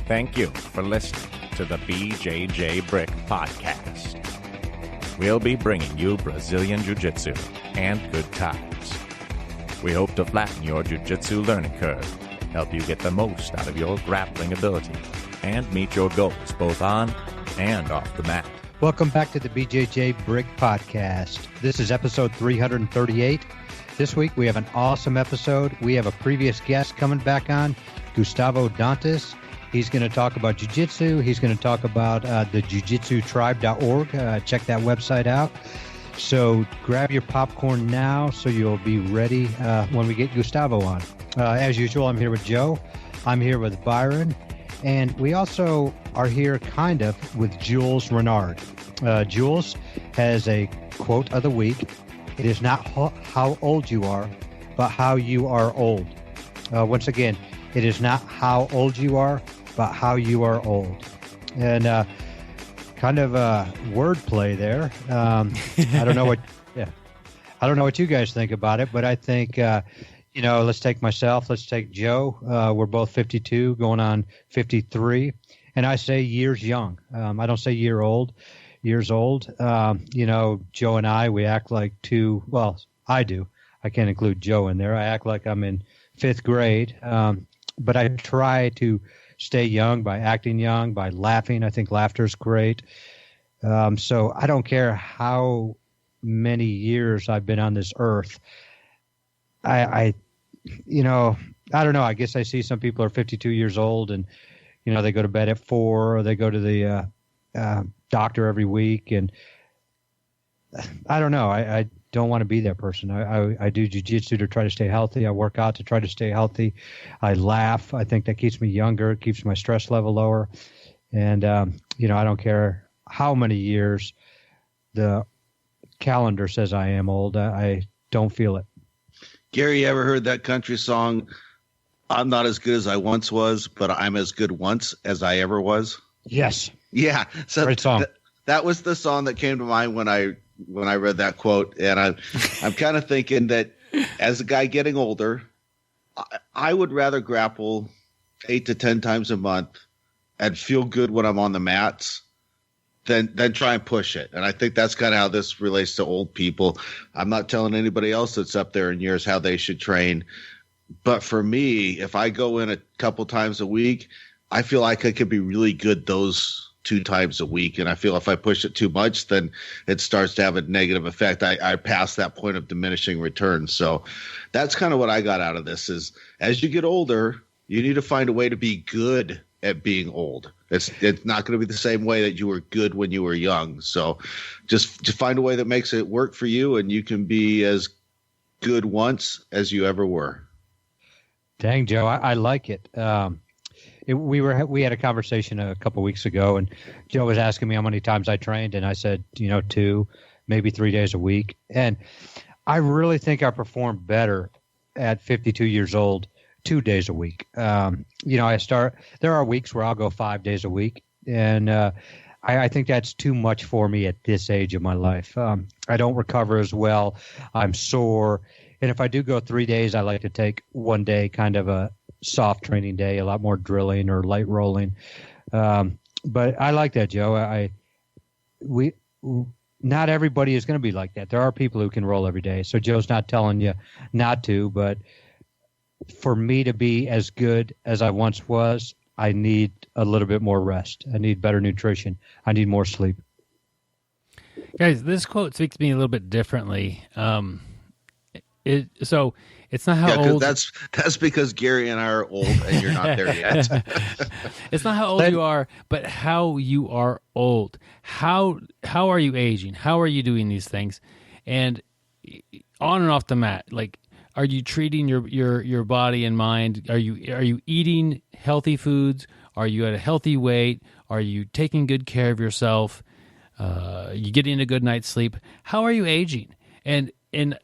Thank you for listening to the BJJBrick Podcast. We'll be bringing you Brazilian Jiu-Jitsu and good times. We hope to flatten your Jiu-Jitsu learning curve, help you get the most out of your grappling ability, and meet your goals both on and off the mat. Welcome back to the BJJBrick Podcast. This is episode 338. This week we have an awesome episode. We have a previous guest coming back on, Gustavo Dantas. He's going to talk about Jiu-Jitsu. He's going to talk about the BJJ Tribe.org. Check that website out. So grab your popcorn now so you'll be ready when we get Gustavo on. As usual, I'm here with Joe. I'm here with Byron. And we also are here kind of with Jules Renard. Jules has a quote of the week. It is not how old you are, but how you are old. Once again, it is not how old you are, but how you are old. And kind of wordplay there. I don't know what I don't know what you guys think about it, but I think let's take myself, let's take Joe. We're both 52 going on 53, and I say years young. I don't say years old. Joe and I, we act like I do. I can't include Joe in there. I act like I'm in 5th grade. But I try to stay young by acting young, by laughing. I think laughter is great. So I don't care how many years I've been on this earth. I don't know. I guess I see some people are 52 years old and, they go to bed at 4 or they go to the doctor every week. And I don't know. I don't want to be that person. I do jiu-jitsu to try to stay healthy. I work out to try to stay healthy. I laugh. I think that keeps me younger. It keeps my stress level lower. And, I don't care how many years the calendar says I am old. I don't feel it. Gary, you ever heard that country song, I'm not as good as I once was, but I'm as good once as I ever was? Yes. Yeah. So great song. That was the song that came to mind when I read that quote. And I'm kind of thinking that as a guy getting older, I would rather grapple 8 to 10 times a month and feel good when I'm on the mats than try and push it. And I think that's kind of how this relates to old people. I'm not telling anybody else that's up there in years how they should train. But for me, if I go in a couple times a week, I feel like I could be really good those 2 times a week. And I feel if I push it too much, then it starts to have a negative effect. I pass that point of diminishing returns. So that's kind of what I got out of this is as you get older, you need to find a way to be good at being old. It's not going to be the same way that you were good when you were young. So just to find a way that makes it work for you and you can be as good once as you ever were. Dang, Joe, I like it. We had a conversation a couple weeks ago, and Joe was asking me how many times I trained, and I said, 2, maybe 3 days a week. And I really think I perform better at 52 years old 2 days a week. There are weeks where I'll go 5 days a week, and I think that's too much for me at this age of my life. I don't recover as well. I'm sore. And if I do go 3 days, I like to take 1 day kind of a soft training day, a lot more drilling or light rolling. But I like that, Joe. Not everybody is going to be like that. There are people who can roll every day. So Joe's not telling you not to, but for me to be as good as I once was, I need a little bit more rest. I need better nutrition. I need more sleep. Guys, this quote speaks to me a little bit differently. So it's not how old. That's because Gary and I are old, and you're not there yet. It's not how old you are, but how you are old. How are you aging? How are you doing these things? And on and off the mat, like, are you treating your body and mind? Are you eating healthy foods? Are you at a healthy weight? Are you taking good care of yourself? You getting a good night's sleep? How are you aging? And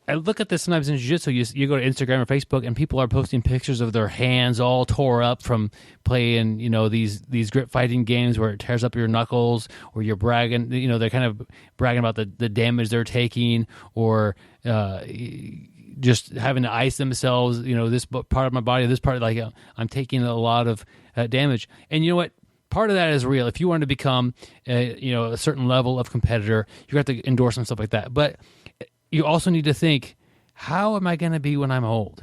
I look at this sometimes in jiu-jitsu. You go to Instagram or Facebook, and people are posting pictures of their hands all tore up from playing, these grip fighting games where it tears up your knuckles, or you're bragging. They're kind of bragging about the damage they're taking, or just having to ice themselves, this part of my body, this part, like I'm taking a lot of damage. And you know what? Part of that is real. If you want to become, a certain level of competitor, you have to endure some stuff like that. But you also need to think, how am I going to be when I'm old?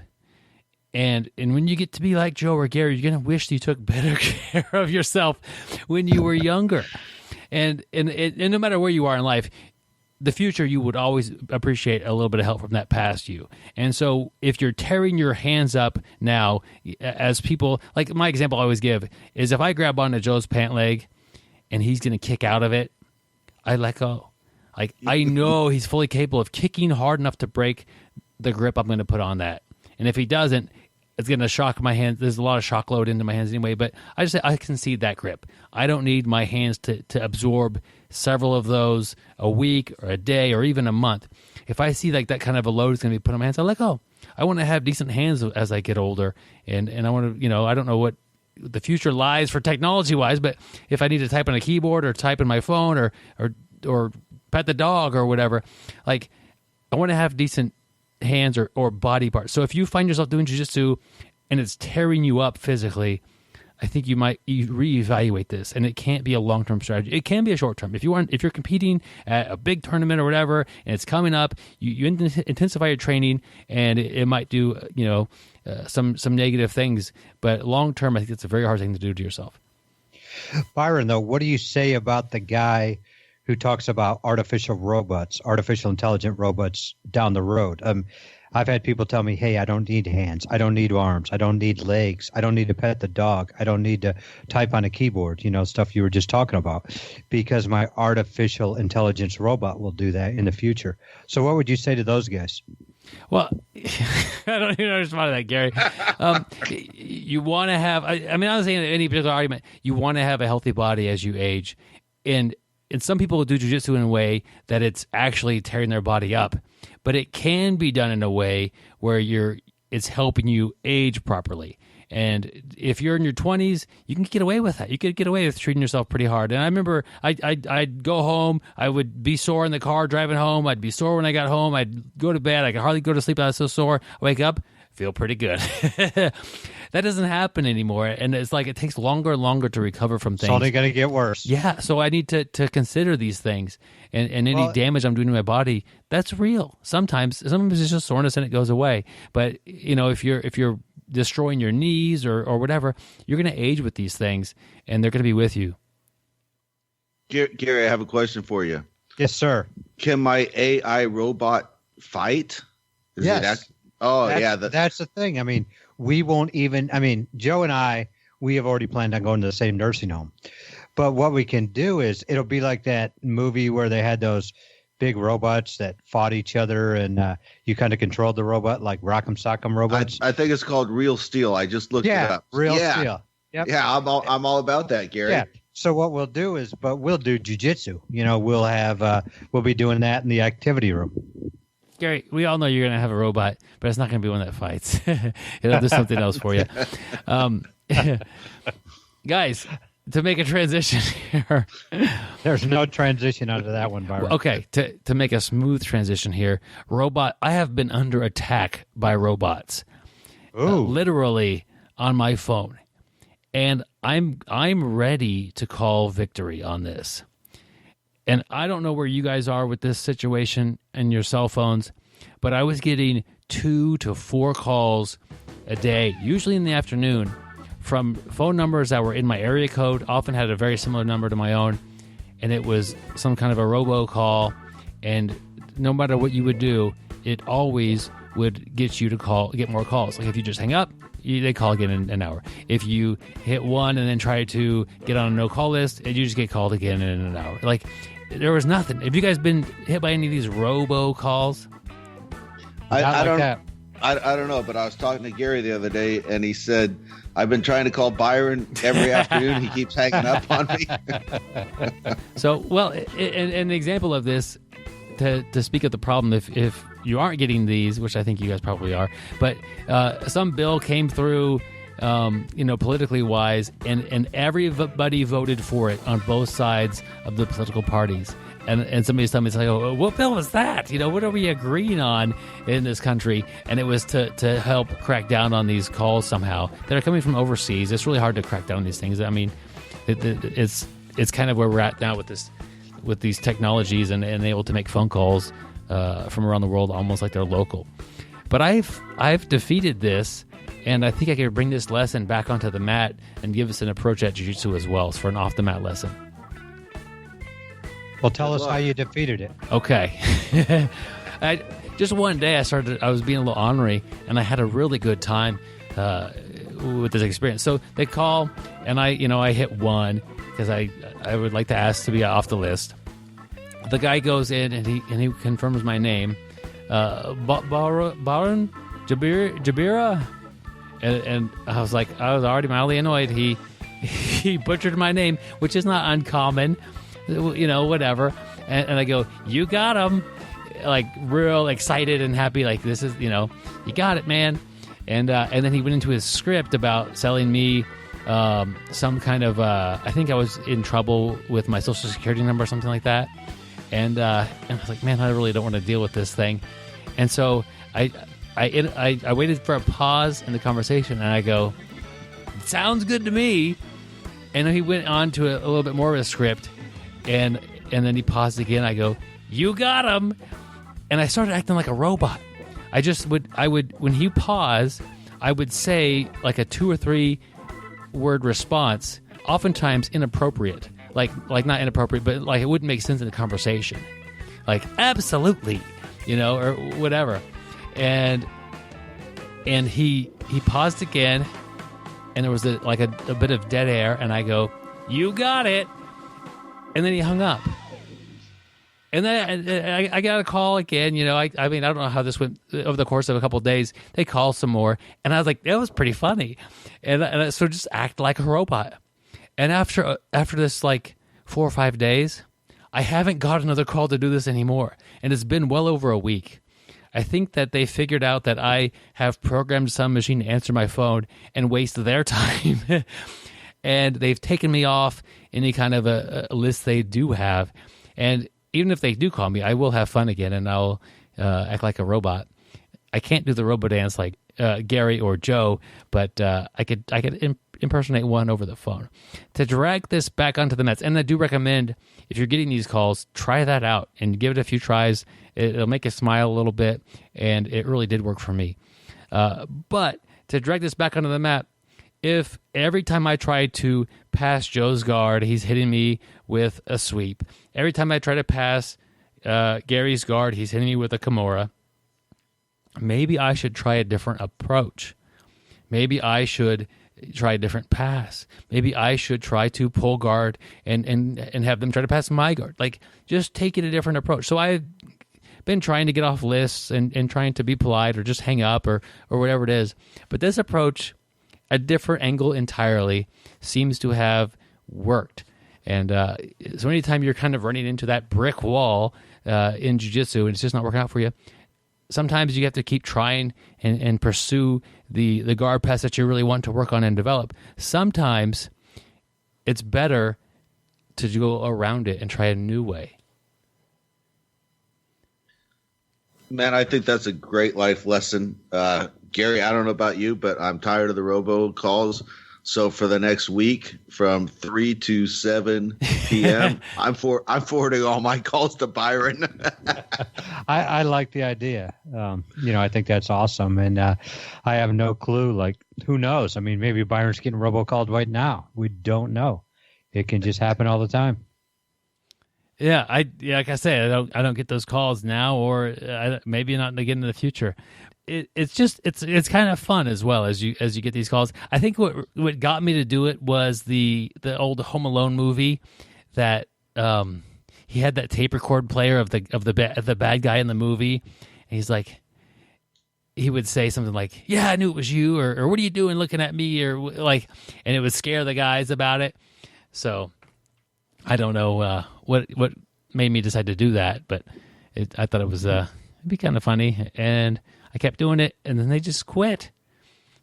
And when you get to be like Joe or Gary, you're going to wish you took better care of yourself when you were younger. And no matter where you are in life, the future, you would always appreciate a little bit of help from that past you. And so if you're tearing your hands up now, as people, like my example I always give is if I grab onto Joe's pant leg and he's going to kick out of it, I let go. Like I know he's fully capable of kicking hard enough to break the grip I'm going to put on that. And if he doesn't, it's going to shock my hands. There's a lot of shock load into my hands anyway, but I just say I concede that grip. I don't need my hands to absorb several of those a week or a day or even a month. If I see like that kind of a load is going to be put on my hands, I let go. I want to have decent hands as I get older, and I want to, I don't know what the future lies for technology-wise, but if I need to type on a keyboard or type in my phone or pet the dog or whatever, like I want to have decent hands or body parts. So if you find yourself doing jiu-jitsu and it's tearing you up physically, I think you might reevaluate this, and it can't be a long-term strategy. It can be a short-term. If you're competing at a big tournament or whatever, and it's coming up, you intensify your training, and it might do some negative things. But long-term, I think it's a very hard thing to do to yourself. Byron, though, what do you say about the guy who talks about artificial intelligent robots down the road? I've had people tell me, hey, I don't need hands. I don't need arms. I don't need legs. I don't need to pet the dog. I don't need to type on a keyboard, stuff you were just talking about, because my artificial intelligence robot will do that in the future. So what would you say to those guys? Well, I don't even respond to that, Gary. You want to have, I'm not saying any particular argument, you want to have a healthy body as you age. And some people will do jiu-jitsu in a way that it's actually tearing their body up. But it can be done in a way where it's helping you age properly. And if you're in your 20s, you can get away with that. You could get away with treating yourself pretty hard. And I remember I'd go home. I would be sore in the car driving home. I'd be sore when I got home. I'd go to bed. I could hardly go to sleep. I was so sore. I wake up, feel pretty good. That doesn't happen anymore. And it's like it takes longer and longer to recover from things. It's only going to get worse. Yeah. So I need to consider these things. And any damage I'm doing to my body, that's real. Sometimes it's just soreness and it goes away. But if you're destroying your knees or whatever, you're going to age with these things, and they're going to be with you. Gary, I have a question for you. Yes, sir. Can my AI robot fight? Yes. That's the thing. I mean, we won't even. I mean, Joe and I, we have already planned on going to the same nursing home. But what we can do is it'll be like that movie where they had those big robots that fought each other, and you kind of controlled the robot like Rock'em Sock'em robots. I think it's called Real Steel. I just looked it up. Real Steel. Yep. Yeah, I'm all about that, Gary. Yeah. So what we'll do is, we'll do jiu-jitsu. We'll be doing that in the activity room. Gary, we all know you're going to have a robot, but it's not going to be one that fights. It'll do something else for you. Guys, to make a transition here. There's no transition out of that one, Byron. Okay, to make a smooth transition here, I have been under attack by robots. Literally on my phone. And I'm ready to call victory on this. And I don't know where you guys are with this situation and your cell phones, but I was getting 2 to 4 calls a day, usually in the afternoon, from phone numbers that were in my area code, often had a very similar number to my own, and it was some kind of a robocall, and no matter what you would do, it always would get you to get more calls. Like if you just hang up, they call again in an hour. If you hit one and then try to get on a no-call list, you just get called again in an hour. Like, there was nothing. Have you guys been hit by any of these robocalls? I don't know, but I was talking to Gary the other day, and he said, I've been trying to call Byron every afternoon. He keeps hanging up on me. So, well, an example of this, to speak of the problem, if you aren't getting these, which I think you guys probably are, but some bill came through politically wise, and everybody voted for it on both sides of the political parties. And somebody's telling me, it's like, oh, what bill was that? What are we agreeing on in this country? And it was to help crack down on these calls somehow that are coming from overseas. It's really hard to crack down on these things. I mean, it's kind of where we're at now with these technologies and able to make phone calls from around the world almost like they're local. But I've defeated this, and I think I could bring this lesson back onto the mat and give us an approach at Jiu-Jitsu as well for an off-the-mat lesson. Well, tell us how you defeated it. Okay. Just one day I was being a little ornery, and I had a really good time with this experience. So they call, and I hit 1 because I would like to ask to be off the list. The guy goes in, and he confirms my name. Baron Jabira? And I was already mildly annoyed. He butchered my name, which is not uncommon. Whatever. And I go, you got him. Like, real excited and happy. Like, this is, you got it, man. And then he went into his script about selling me some kind of, I think I was in trouble with my social security number or something like that. And I was like, man, I really don't want to deal with this thing. And so I waited for a pause in the conversation, and I go, sounds good to me. And then he went on to a little bit more of a script. And then he paused again. I go, you got him. And I started acting like a robot. I would when he paused, I would say like a 2 or 3 word response, oftentimes inappropriate. Like not inappropriate, but like it wouldn't make sense in a conversation. Like, absolutely, or whatever. And he paused again, and there was a bit of dead air, and I go, you got it. And then he hung up. And then I got a call again. I mean, I don't know how this went over the course of a couple of days. They called some more, and I was like, that was pretty funny. And I sort of just act like a robot. And after this, 4 or 5 days, I haven't got another call to do this anymore. And it's been well over a week. I think that they figured out that I have programmed some machine to answer my phone and waste their time. And they've taken me off any kind of a list they do have. And even if they do call me, I will have fun again, and I'll act like a robot. I can't do the robo dance like Gary or Joe, but I could impersonate one over the phone. To drag this back onto the mats, and I do recommend, if you're getting these calls, try that out and give it a few tries. It'll make you smile a little bit, and it really did work for me. But to drag this back onto the mat, if every time I try to pass Joe's guard, he's hitting me with a sweep. Every time I try to pass Gary's guard, he's hitting me with a Kimura. Maybe I should try a different approach. Maybe I should try a different pass. Maybe I should try to pull guard and have them try to pass my guard. Like, just take it a different approach. So I've been trying to get off lists and trying to be polite or just hang up or whatever it is. But this approach, a different angle entirely, seems to have worked. And so anytime you're kind of running into that brick wall in jiu-jitsu and it's just not working out for you, sometimes you have to keep trying and pursue the guard pass that you really want to work on and develop. Sometimes it's better to go around it and try a new way. Man, I think that's a great life lesson. Gary, I don't know about you, but I'm tired of the robo calls. So for the next week, from 3 to 7 p.m., I'm forwarding all my calls to Byron. I like the idea. I think that's awesome. And I have no clue. Like, who knows? I mean, maybe Byron's getting robocalled right now. We don't know. It can just happen all the time. Yeah, like I say, I don't get those calls now, or maybe not again in the future. It's kind of fun as well as you get these calls. I think what got me to do it was the old Home Alone movie that he had that tape record player of the bad guy in the movie, and he's like, he would say something like, "Yeah, I knew it was you," or "What are you doing looking at me?" or like, and it would scare the guys about it. So I don't know what made me decide to do that, but I thought it was it'd be kind of funny, and I kept doing it, and then they just quit.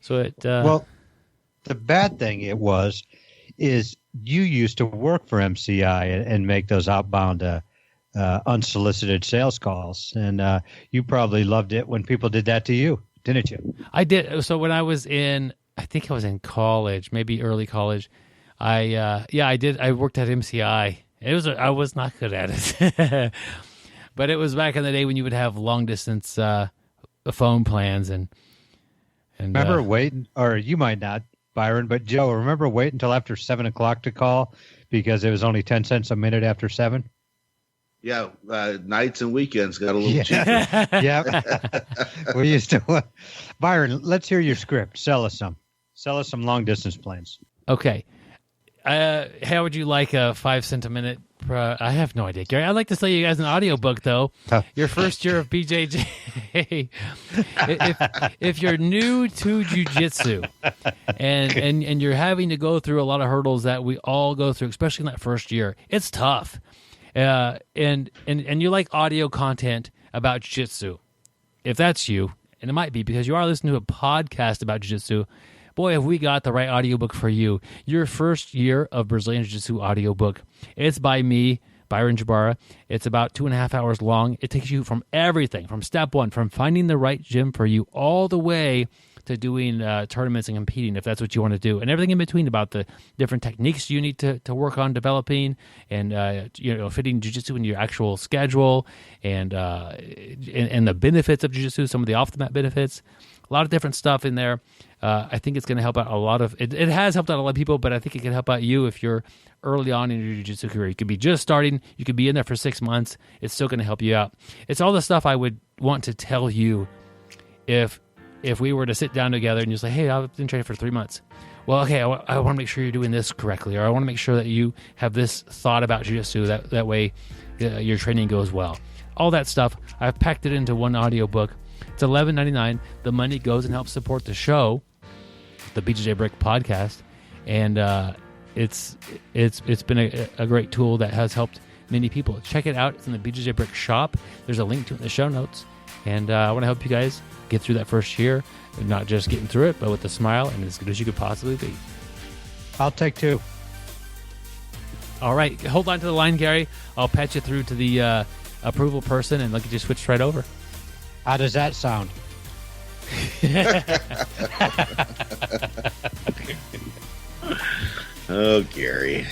So The bad thing is you used to work for MCI and make those outbound unsolicited sales calls, and you probably loved it when people did that to you, didn't you? I did. So when I was in college, maybe early college, I did. I worked at MCI. I was not good at it, but it was back in the day when you would have long distance phone plans and remember waiting, or you might not, Byron, but Joe, remember waiting until after 7 o'clock to call because it was only 10 cents a minute after 7? Yeah, nights and weekends got a little cheaper. Yeah. We used to. Byron, let's hear your script. Sell us some long distance plans. Okay. How would you like a 5 cent a minute? I have no idea, Gary. I'd like to sell you guys an audiobook, though. Your first year of BJJ. if you're new to jiu-jitsu and you're having to go through a lot of hurdles that we all go through, especially in that first year, it's tough. And you like audio content about jiu-jitsu. If that's you, and it might be because you are listening to a podcast about jiu-jitsu, boy, have we got the right audiobook for you. Your first year of Brazilian Jiu-Jitsu audiobook. It's by me, Byron Jabara. It's about 2.5 hours long. It takes you from everything, from step one, from finding the right gym for you, all the way to doing tournaments and competing, if that's what you want to do, and everything in between about the different techniques you need to work on developing and fitting jiu-jitsu in your actual schedule and the benefits of jiu-jitsu, some of the off-the-mat benefits. A lot of different stuff in there. I think it's going to help out a lot of it. It has helped out a lot of people, but I think it can help out you if you're early on in your jiu-jitsu career. You could be just starting. You could be in there for 6 months. It's still going to help you out. It's all the stuff I would want to tell you if we were to sit down together and you say, hey, I've been training for 3 months. Well, okay, I want to make sure you're doing this correctly, or I want to make sure that you have this thought about jiu-jitsu. That way your training goes well. All that stuff, I've packed it into one audiobook. It's $11.99. The money goes and helps support the show, the BJJBrick Podcast, and it's been a great tool that has helped many people. Check it out. It's in the BJJBrick shop. There's a link to it in the show notes, and I want to help you guys get through that first year, and not just getting through it, but with a smile and as good as you could possibly be. I'll take 2. All right, hold on to the line, Gary. I'll patch you through to the approval person, and look at you switch right over. How does that sound? Oh, Gary.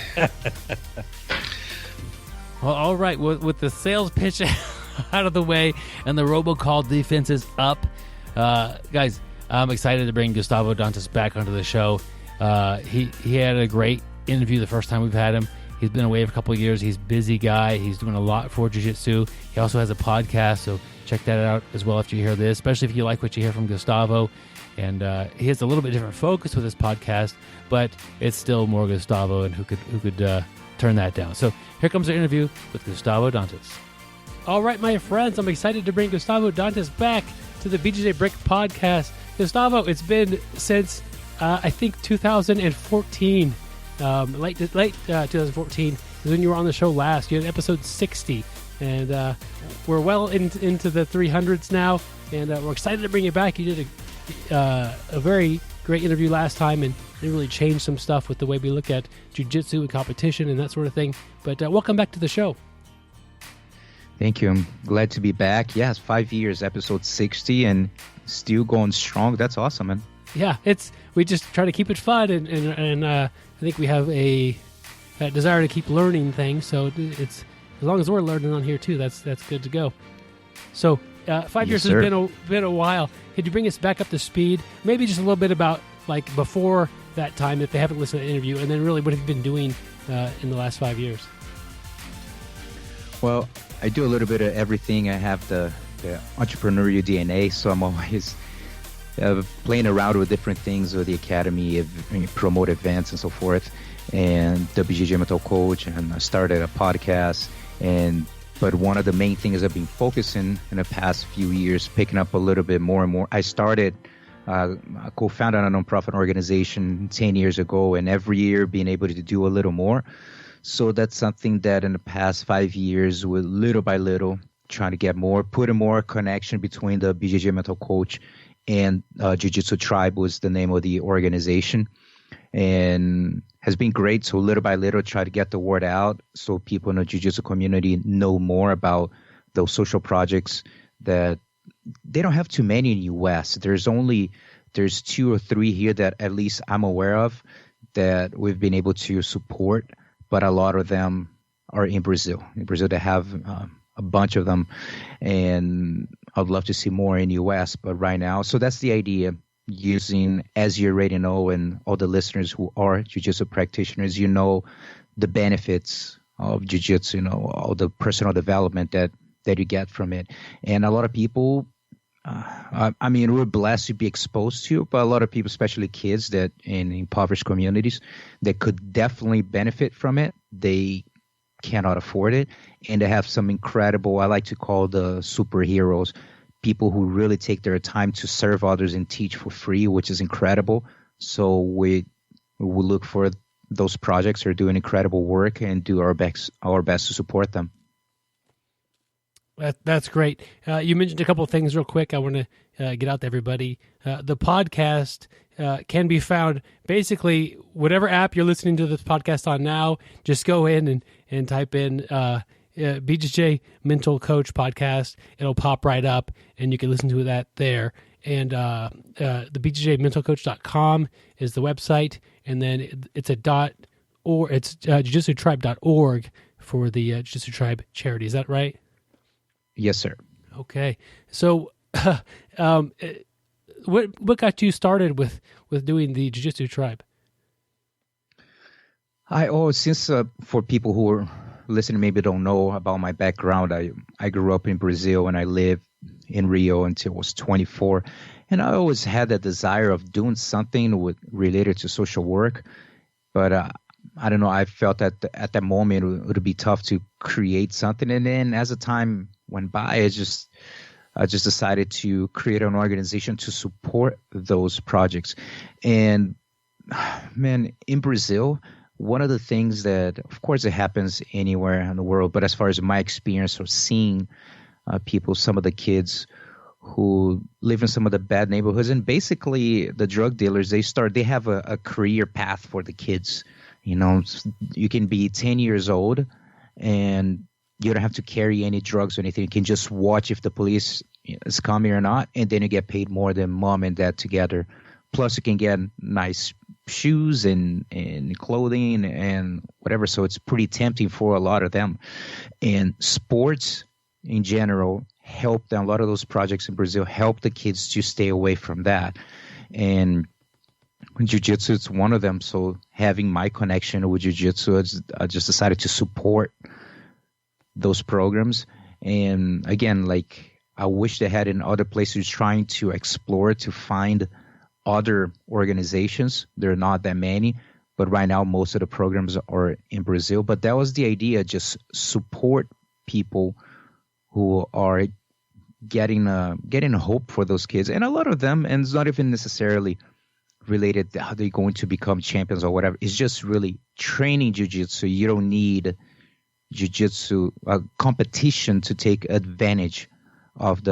Well, all right. With the sales pitch out of the way and the robocall defenses up, guys, I'm excited to bring Gustavo Dantas back onto the show. He had a great interview the first time we've had him. He's been away for a couple of years. He's a busy guy. He's doing a lot for jiu-jitsu. He also has a podcast, so check that out as well after you hear this, especially if you like what you hear from Gustavo. And he has a little bit different focus with his podcast, but it's still more Gustavo, and who could turn that down. So here comes our interview with Gustavo Dantas. All right, my friends, I'm excited to bring Gustavo Dantas back to the BJJBrick Podcast. Gustavo, it's been since, I think, 2014. Late 2014 is when you were on the show last. You had episode 60, and we're well into the 300s now, and we're excited to bring you back. You did a very great interview last time, and it really changed some stuff with the way we look at jiu-jitsu and competition and that sort of thing. But welcome back to the show. Thank you. I'm glad to be back. Yes, 5 years, episode 60, and still going strong. That's awesome, man. Yeah, we just try to keep it fun, and I think we have a desire to keep learning things. So it's as long as we're learning on here too, that's good to go. So 5 years has been a while. Could you bring us back up to speed? Maybe just a little bit about like before that time, if they haven't listened to the interview, and then really what have you been doing in the last 5 years? Well, I do a little bit of everything. I have the entrepreneurial DNA, so I'm always playing around with different things with the academy, promote events and so forth, and the BJJ mental coach, and I started a podcast. But one of the main things I've been focusing in the past few years, picking up a little bit more and more. I started, co-founded a nonprofit organization 10 years ago, and every year being able to do a little more. So that's something that in the past 5 years, with little by little, trying to get more, put a more connection between the BJJ mental coach and Jiu-Jitsu Tribe was the name of the organization. and has been great. So little by little, try to get the word out so people in the jiu-jitsu community know more about those social projects that they don't have too many in the U.S. There's 2 or 3 here that at least I'm aware of that we've been able to support, but a lot of them are in Brazil. In Brazil, they have a bunch of them, and I'd love to see more in the U.S. But right now, so that's the idea. Using, as you already know, and all the listeners who are jiu-jitsu practitioners, you know the benefits of jiu-jitsu, you know, all the personal development that you get from it. And a lot of people, I mean, we're blessed to be exposed to, but a lot of people, especially kids that in impoverished communities, that could definitely benefit from it, they cannot afford it. And they have some incredible, I like to call the superheroes, people who really take their time to serve others and teach for free, which is incredible. So we look for those projects. Are doing incredible work and do our best to support them. That's great. You mentioned a couple of things real quick. I want to get out to everybody. The podcast can be found basically whatever app you're listening to this podcast on now. Just go in and type in BJJ Mental Coach Podcast. It'll pop right up, and you can listen to that there. And the BJJMentalCoach.com is the website, and then it's it's JujitsuTribe.org for the Jiu-Jitsu Tribe charity. Is that right? Yes, sir. Okay. So, what got you started with doing the Jiu-Jitsu Tribe? Since for people who are listening maybe don't know about my background, I grew up in Brazil and I lived in Rio until I was 24, and I always had that desire of doing something related to social work, but I don't know, I felt that at that moment it would be tough to create something, and then as the time went by, I just decided to create an organization to support those projects. And man, in Brazil, one of the things that, of course, it happens anywhere in the world, but as far as my experience of seeing people, some of the kids who live in some of the bad neighborhoods, and basically the drug dealers, they have a career path for the kids. You know, you can be 10 years old and you don't have to carry any drugs or anything. You can just watch if the police is coming or not, and then you get paid more than mom and dad together. Plus, you can get nice shoes and clothing and whatever. So it's pretty tempting for a lot of them. And sports in general help them. A lot of those projects in Brazil help the kids to stay away from that. And jiu-jitsu is one of them. So having my connection with jiu-jitsu, I just decided to support those programs. And again, like, I wish they had in other places, trying to explore to find other organizations. There are not that many, but right now most of the programs are in Brazil. But that was the idea, just support people who are getting hope for those kids. And a lot of them, and it's not even necessarily related to how they're going to become champions or whatever. It's just really training jiu-jitsu. You don't need jiu-jitsu competition to take advantage of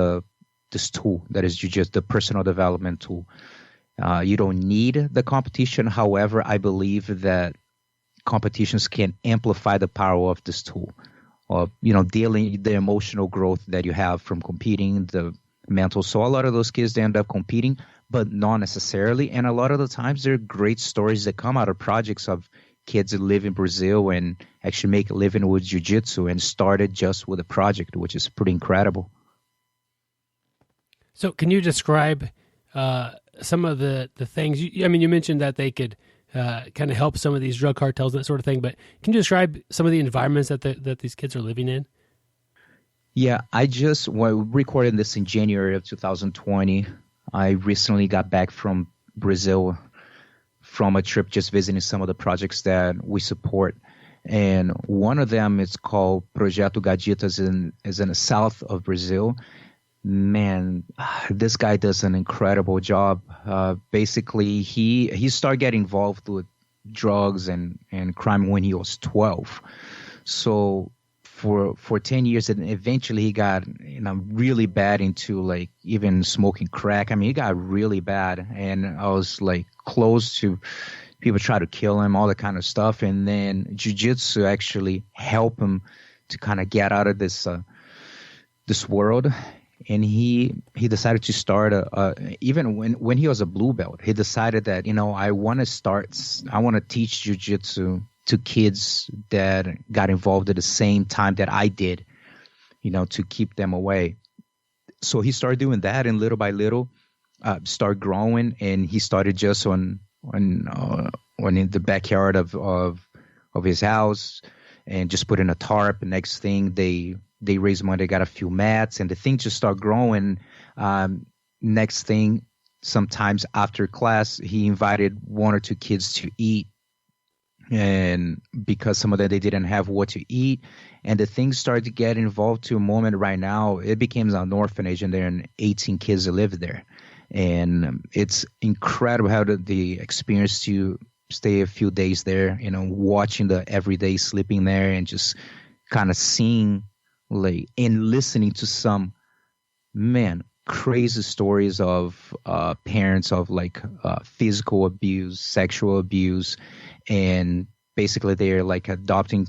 this tool that is jiu-jitsu, the personal development tool. You don't need the competition. However, I believe that competitions can amplify the power of this tool. Dealing the emotional growth that you have from competing, the mental. So a lot of those kids, they end up competing, but not necessarily. And a lot of the times there are great stories that come out of projects of kids that live in Brazil and actually make a living with jiu-jitsu and started just with a project, which is pretty incredible. So can you describe some of the things? You mentioned that they could kind of help some of these drug cartels, that sort of thing, but can you describe some of the environments that these kids are living in? Yeah, we're recording this in January of 2020. I recently got back from Brazil from a trip just visiting some of the projects that we support. And one of them is called Projeto Gaditas, is in the south of Brazil. Man, this guy does an incredible job. Basically, he started getting involved with drugs and crime when he was 12. So for 10 years, and eventually he got really bad into like even smoking crack. I mean, he got really bad, and I was like close to people try to kill him, all that kind of stuff. And then jiu-jitsu actually helped him to kind of get out of this world. And he decided to start even when he was a blue belt, he decided that, I want to teach jiu-jitsu to kids that got involved at the same time that I did, to keep them away. So he started doing that, and little by little, start growing. And he started just on in the backyard of his house, and just put in a tarp. The next thing they raised money, they got a few mats, and the thing just started growing. Next thing, sometimes after class, he invited one or two kids to eat, and because some of them, they didn't have what to eat, and the thing started to get involved to a moment right now. It became an orphanage, and there are 18 kids that live there. And it's incredible how the experience to stay a few days there, watching the everyday sleeping there, and just kind of seeing and listening to some crazy stories of parents of physical abuse, sexual abuse, and basically they're adopting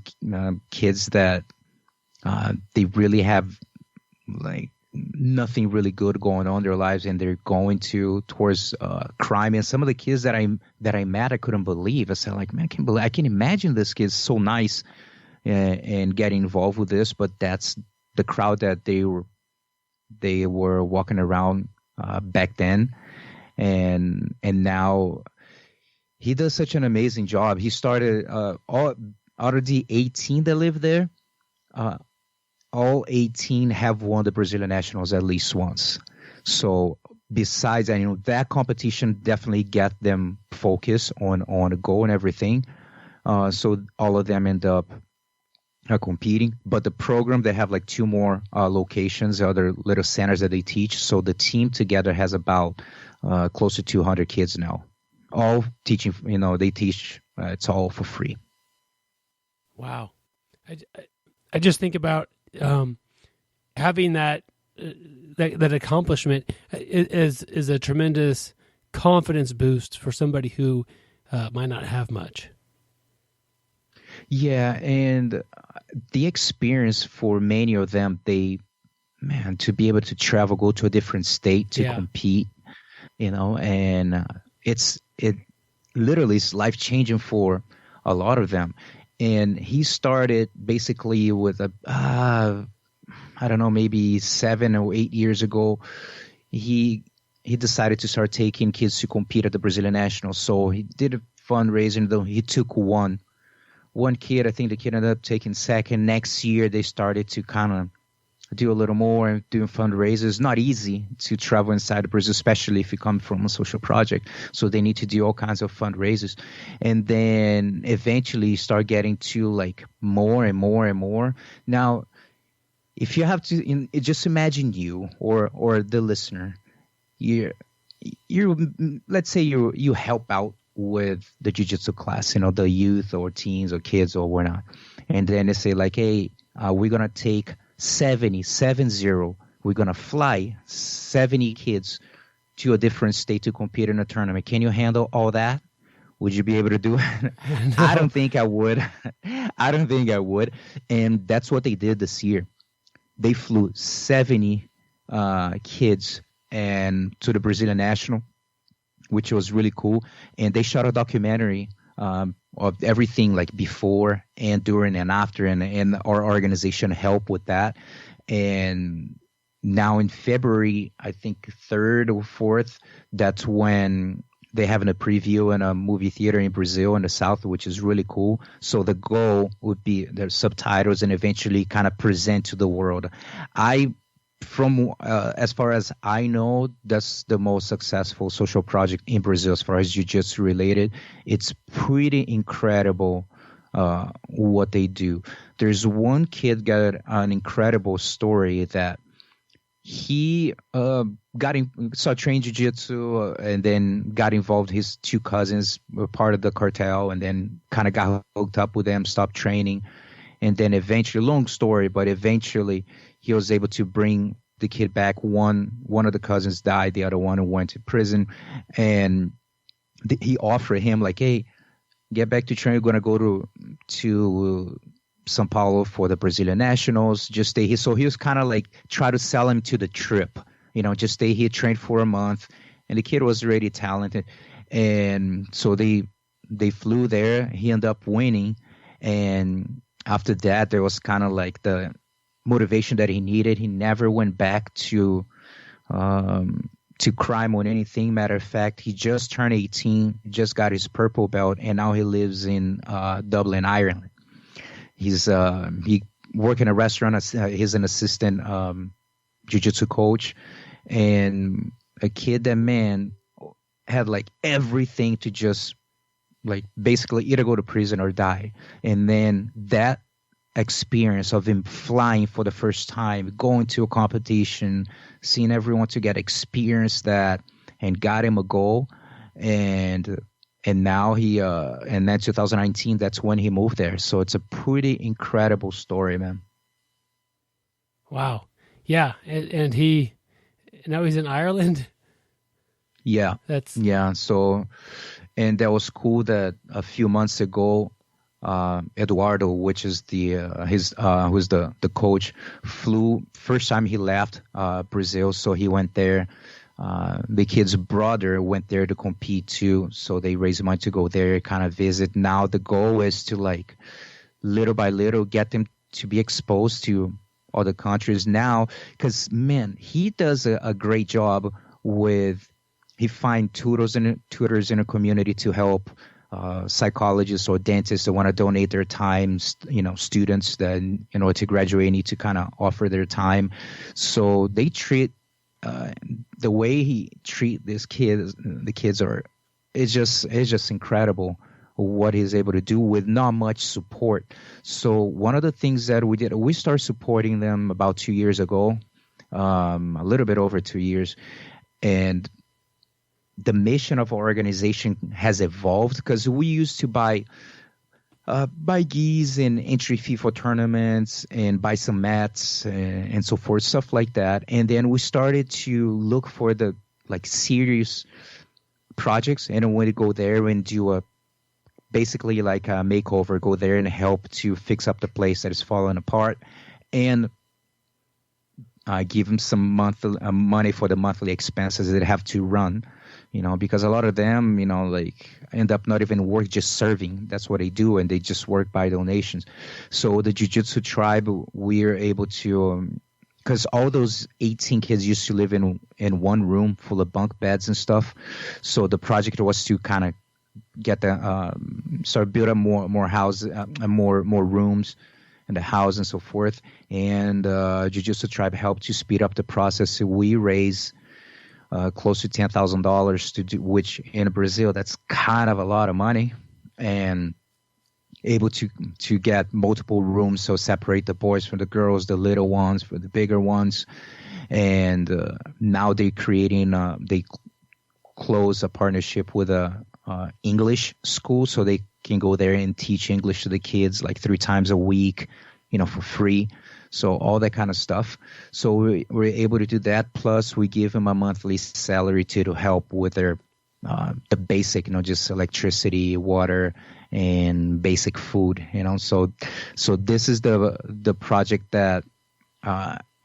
kids that they really have nothing really good going on in their lives, and they're going towards crime. And some of the kids that I met, I couldn't believe. I said, man, I can imagine this kid's so nice and getting involved with this, but that's the crowd that they were walking around back then. And now he does such an amazing job. He started all out of the 18 that live there, all 18 have won the Brazilian Nationals at least once. So besides that, that competition definitely got them focused on a goal and everything. So all of them end up competing. But the program, they have 2 more locations, other little centers that they teach. So the team together has about close to 200 kids now. All teaching, they teach, it's all for free. Wow. I just think about having that accomplishment is a tremendous confidence boost for somebody who might not have much. Yeah, and the experience for many of them, to be able to travel, go to a different state to compete, and it literally is life changing for a lot of them. And he started basically with I don't know, maybe 7 or 8 years ago. He decided to start taking kids to compete at the Brazilian Nationals. So he did a fundraising, though he took one kid. I think the kid ended up taking second. Next year, they started to kind of do a little more and doing fundraisers. It's not easy to travel inside of Brazil, especially if you come from a social project. So they need to do all kinds of fundraisers. And then eventually start getting to more and more and more. Now, if you have to, just imagine you or the listener, you let's say you help out with the jiu-jitsu class, the youth or teens or kids or whatnot. And then they say hey, we're going to take 70, we're going to fly 70 kids to a different state to compete in a tournament. Can you handle all that? Would you be able to do it? No. I don't think I would. And that's what they did this year. They flew 70 kids and to the Brazilian National, which was really cool. And they shot a documentary of everything before and during and after, and our organization helped with that. And now in February, I think 3rd or 4th, that's when they're having a preview in a movie theater in Brazil in the South, which is really cool. So the goal would be there's subtitles and eventually kind of present to the world. As far as I know, that's the most successful social project in Brazil as far as jiu-jitsu related. It's pretty incredible what they do. There's one kid got an incredible story that he started training jiu-jitsu and then got involved. His 2 cousins were part of the cartel and then kind of got hooked up with them, stopped training. And then eventually, long story, but eventually he was able to bring the kid back. One of the cousins died, the other one went to prison, and he offered him hey, get back to training. We're going to go to São Paulo for the Brazilian Nationals, just stay here. So he was kind of like, try to sell him to the trip, just stay here, train for a month. And the kid was already talented. And so they flew there. He ended up winning. And after that, there was kind of like the motivation that he needed. He never went back to crime or anything. Matter of fact, he just turned 18, just got his purple belt, and now he lives in Dublin, Ireland. He work in a restaurant. He's an assistant jiu-jitsu coach, and a kid that, man, had like everything to just like basically either go to prison or die. And then that experience of him flying for the first time, going to a competition, seeing everyone to get experience that, and got him a goal. And now and then 2019, that's when he moved there. So it's a pretty incredible story, man. Wow. Yeah. And now he's in Ireland. Yeah. So, and that was cool that a few months ago, Eduardo, which is who's the coach, flew first time he left Brazil. So he went there. The kid's brother went there to compete too, so they raised money to go there, kind of visit. Now the goal is to, like, little by little get them to be exposed to other countries now, because, man, he does a great job he finds tutors in the community to help psychologists or dentists that want to donate their time, students that, to graduate need to kind of offer their time. So they treat the way he treat the kids it's just incredible what he's able to do with not much support. So one of the things that we did, we started supporting them about 2 years ago, a little bit over 2 years, and the mission of our organization has evolved, because we used to buy gis and entry fee for tournaments and buy some mats and so forth, stuff like that. And then we started to look for the serious projects, and when we go there and do basically like a makeover, go there and help to fix up the place that is falling apart, and give them some money for the monthly expenses that they have to run. Because a lot of them, end up not even work, just serving. That's what they do, and they just work by donations. So the Jiu-Jitsu Tribe, we're able to, because all those 18 kids used to live in one room full of bunk beds and stuff. So the project was to kind of get build up more houses, more rooms in the house and so forth. And Jiu-Jitsu Tribe helped to speed up the process. So we raise close to $10,000 to do, which in Brazil, that's kind of a lot of money, and able to get multiple rooms, so separate the boys from the girls, the little ones for the bigger ones. And now they're creating, they close a partnership with a English school, so they can go there and teach English to the kids like 3 times a week, for free. So all that kind of stuff. So we're able to do that. Plus, we give them a monthly salary to help with their the basic, just electricity, water, and basic food. So this is the project that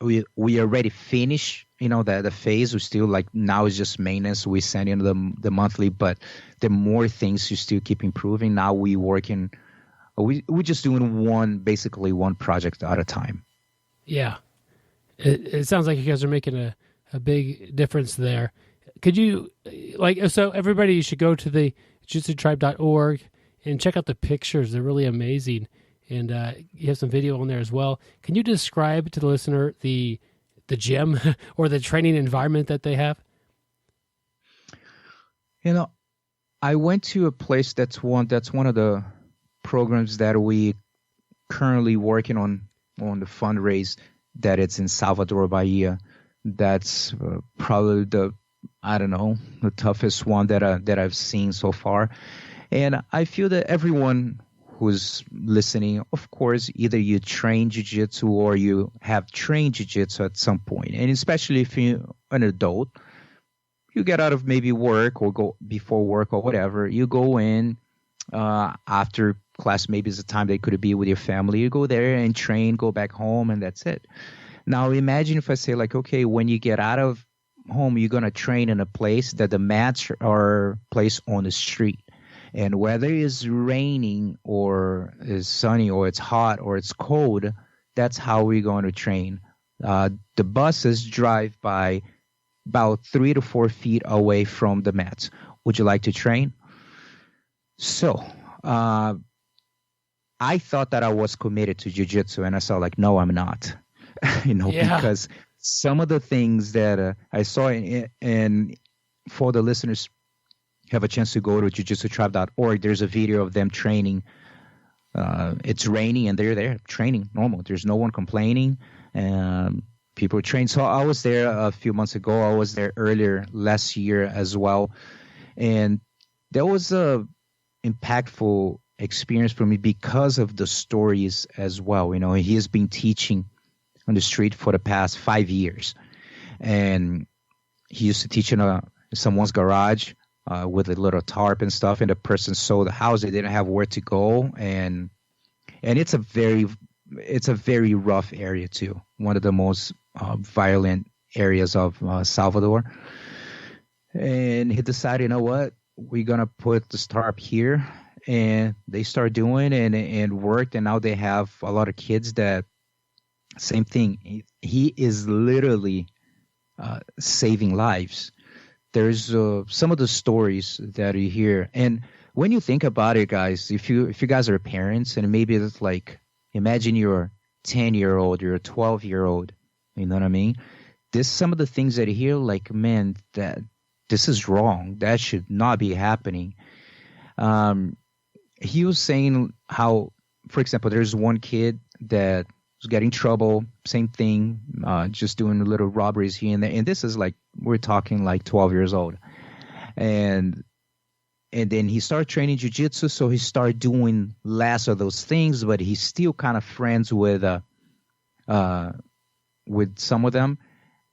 we already finished. The phase. We still now is just maintenance. We send in the monthly, but there are more things to still keep improving. Now we're just doing basically one project at a time. Yeah. It sounds like you guys are making a big difference there. Could you, so everybody should go to the jiu-jitsutribe.org and check out the pictures. They're really amazing. And you have some video on there as well. Can you describe to the listener the gym or the training environment that they have? I went to a place that's one of the programs that we currently working on the fundraise, that it's in Salvador, Bahia. That's probably the toughest one that I've seen so far. And I feel that everyone who's listening, of course, either you train jiu-jitsu or you have trained jiu-jitsu at some point. And especially if you're an adult, you get out of maybe work or go before work or whatever, you go in After class, maybe it's the time they could be with your family. You go there and train, go back home, and that's it. Now imagine if I say like, okay, when you get out of home, you're going to train in a place that the mats are placed on the street. And whether it's raining or it's sunny or it's hot or it's cold, that's how we're going to train. The buses drive by about 3 to 4 feet away from the mats. Would you like to train? So I thought that I was committed to jiu-jitsu, and I saw like, no, I'm not. Because some of the things that I saw, and for the listeners have a chance to go to JiujitsuTribe.org, there's a video of them training. It's raining, and they're there training normal. There's no one complaining. People train. So I was there a few months ago. I was there earlier last year as well. And that was a impactful experience for me because of the stories as well. He has been teaching on the street for the past 5 years. And he used to teach in someone's garage with a little tarp and stuff. And the person sold the house. They didn't have where to go. And it's a very rough area too. One of the most violent areas of Salvador. And he decided, you know what? We're going to put the tarp here. And they start doing and worked. And now they have a lot of kids that, same thing. He is literally saving lives. There's some of the stories that you hear. And when you think about it, guys, if you guys are parents, and maybe it's like, imagine you're a 10-year-old, you're a 12-year-old, you know what I mean? Some of the things that you hear, like, man, that this is wrong. That should not be happening. He was saying how, for example, there's one kid that was getting in trouble, same thing, just doing little robberies here and there. And this is like, we're talking like 12 years old. And then he started training jiu-jitsu, so he started doing less of those things, but he's still kind of friends with some of them.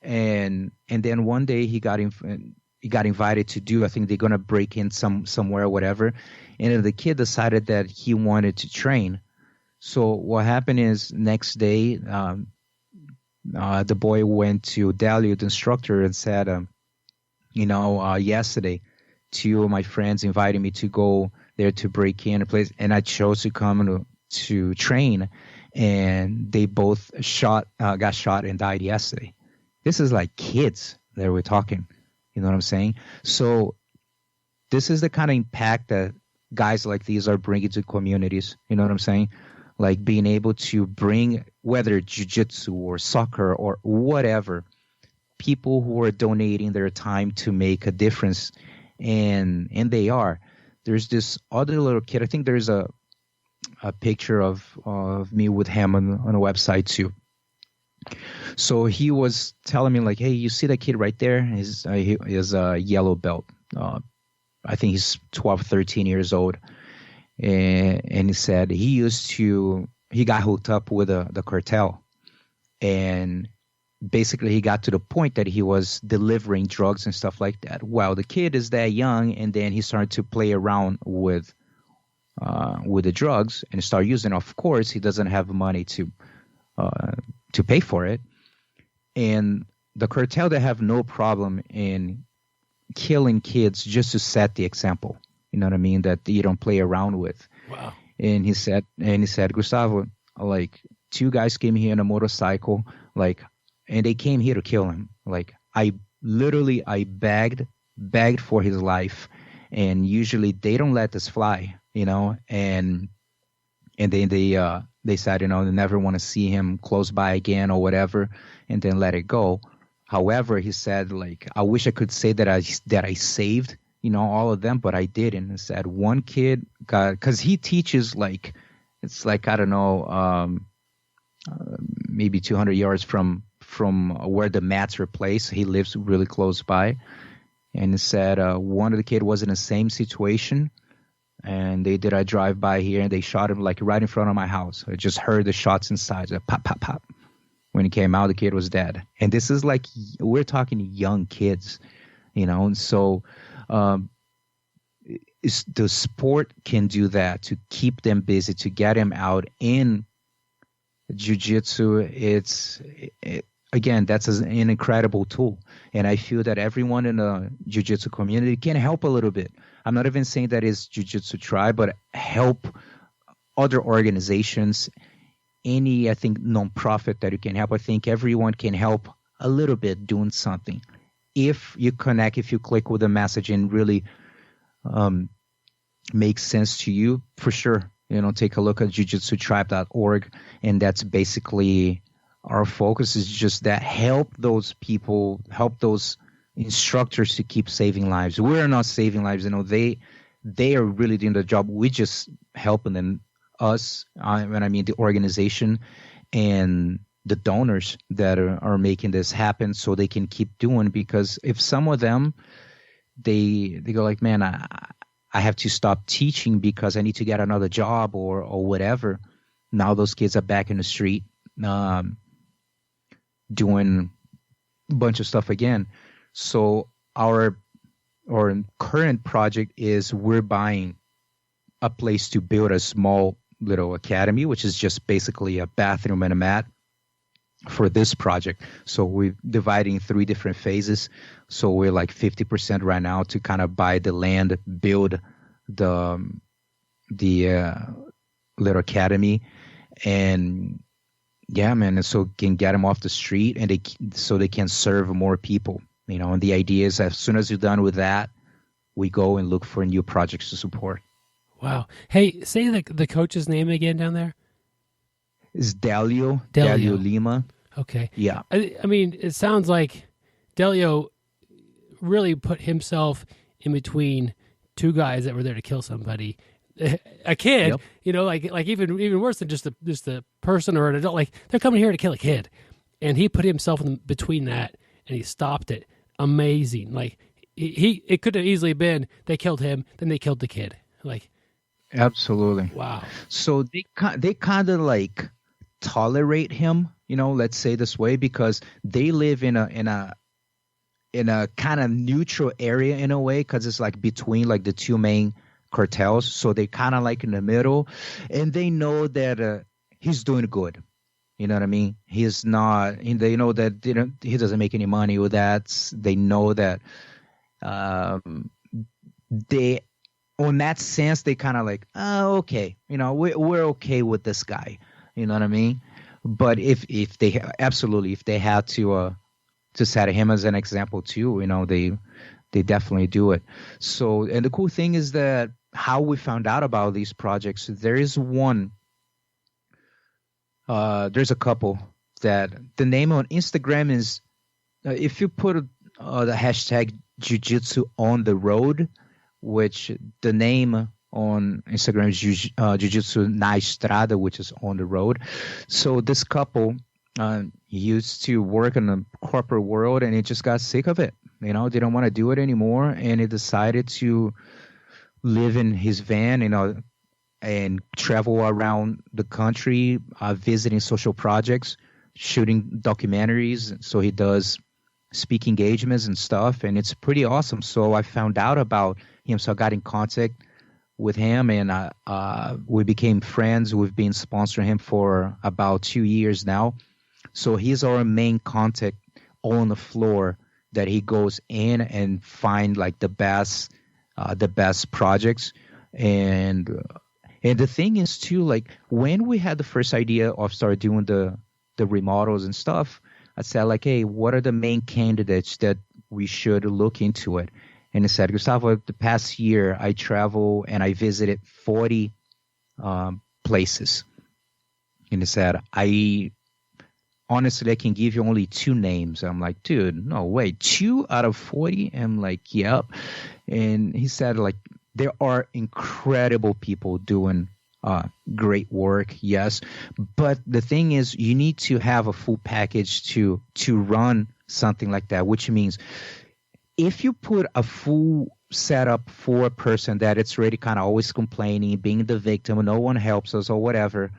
And then one day he got invited to do, I think they're going to break in somewhere or whatever. And then the kid decided that he wanted to train. So what happened is next day, the boy went to Delio, the instructor, and said, yesterday, 2 of my friends invited me to go there to break in a place, and I chose to come to train, and they both got shot and died yesterday. This is like kids that we're talking. You know what I'm saying? So this is the kind of impact that guys like these are bringing to communities. You know what I'm saying? Like being able to bring, whether jiu-jitsu or soccer or whatever, people who are donating their time to make a difference. And they are. There's this other little kid. I think there's a picture of me with him on a website too. So he was telling me like, hey, you see that kid right there? He is a yellow belt. I think he's 12, 13 years old. And he said he got hooked up with the cartel. And basically he got to the point that he was delivering drugs and stuff like that. Well, the kid is that young, and then he started to play around with the drugs and start using. Of course, he doesn't have money to pay for it. And the cartel, they have no problem in killing kids just to set the example. You know what I mean? That you don't play around with. Wow. And he said, Gustavo, like 2 guys came here on a motorcycle, like, and they came here to kill him. Like I begged for his life, and usually they don't let this fly, and then they said, they never want to see him close by again or whatever, and then let it go. However, he said, like, I wish I could say that I saved, all of them, but I didn't. He said one kid because he teaches like, it's like, I don't know, maybe 200 yards from where the mats are placed. He lives really close by. And he said one of the kid was in the same situation, and they did a drive-by here, and they shot him like right in front of my house. I just heard the shots inside. Like, pop, pop, pop. When he came out, the kid was dead. And this is like, we're talking young kids, And so the sport can do that to keep them busy, to get them out in jiu-jitsu. Again, that's an incredible tool. And I feel that everyone in the jiu-jitsu community can help a little bit. I'm not even saying that it's Jiu-Jitsu Tribe, but help other organizations, any, I think, nonprofit that you can help. I think everyone can help a little bit doing something. If you connect, if you click with a message and really makes sense to you, for sure, take a look at jiu-jitsutribe.org, and that's basically our focus, is just that help those people, help those instructors to keep saving lives. We're not saving lives, they are really doing the job. We just helping them, us, when I mean the organization and the donors that are making this happen, so they can keep doing. Because if some of them, they go like, man, I have to stop teaching because I need to get another job or whatever. Now those kids are back in the street doing a bunch of stuff again. So our current project is we're buying a place to build a small little academy, which is just basically a bathroom and a mat for this project. So we're dividing 3 different phases. So we're like 50% right now to kind of buy the land, build the little academy, and yeah, man, and so can get them off the street, and so they can serve more people. And the idea is, as soon as you're done with that, we go and look for new projects to support. Wow. Hey, say the coach's name again down there. It's Delio Lima. Okay. Yeah. I mean, it sounds like Delio really put himself in between 2 guys that were there to kill somebody. A kid, yep. like even worse than just the person or an adult. Like, they're coming here to kill a kid, and he put himself in between that, and he stopped it. Amazing. Like, it could have easily been they killed him, then they killed the kid. Like, absolutely. Wow. So they kind of like tolerate him, let's say this way, because they live in a kind of neutral area in a way, because it's like between like the 2 main cartels. So they kind of like in the middle, and they know that he's doing good. You know what I mean? He's not. They know that he doesn't make any money with that. They know that they, on that sense, they kind of like, oh, okay, we're okay with this guy. You know what I mean? But if they had to set him as an example too, they definitely do it. So, and the cool thing is that how we found out about these projects, there is one. There's a couple that the name on Instagram is, if you put the hashtag Jiu-Jitsu on the road, which the name on Instagram is Jiu-Jitsu na Estrada, which is on the road. So this couple used to work in the corporate world, and he just got sick of it. They don't want to do it anymore, and he decided to live in his van, and travel around the country, visiting social projects, shooting documentaries. So he does speaking engagements and stuff, and it's pretty awesome. So I found out about him, so I got in contact with him, and we became friends. We've been sponsoring him for about 2 years now. So he's our main contact on the floor, that he goes in and find like the best projects. And the thing is too, like when we had the first idea of start doing the remodels and stuff, I said like, hey, what are the main candidates that we should look into it? And he said, Gustavo, the past year I travel and I visited 40 places. And he said, honestly, I can give you only 2 names. I'm like, dude, no way. 2 out of 40? I'm like, yep. And he said, like, there are incredible people doing great work, yes. But the thing is, you need to have a full package to run something like that, which means if you put a full setup for a person that it's already kind of always complaining, being the victim, no one helps us or whatever,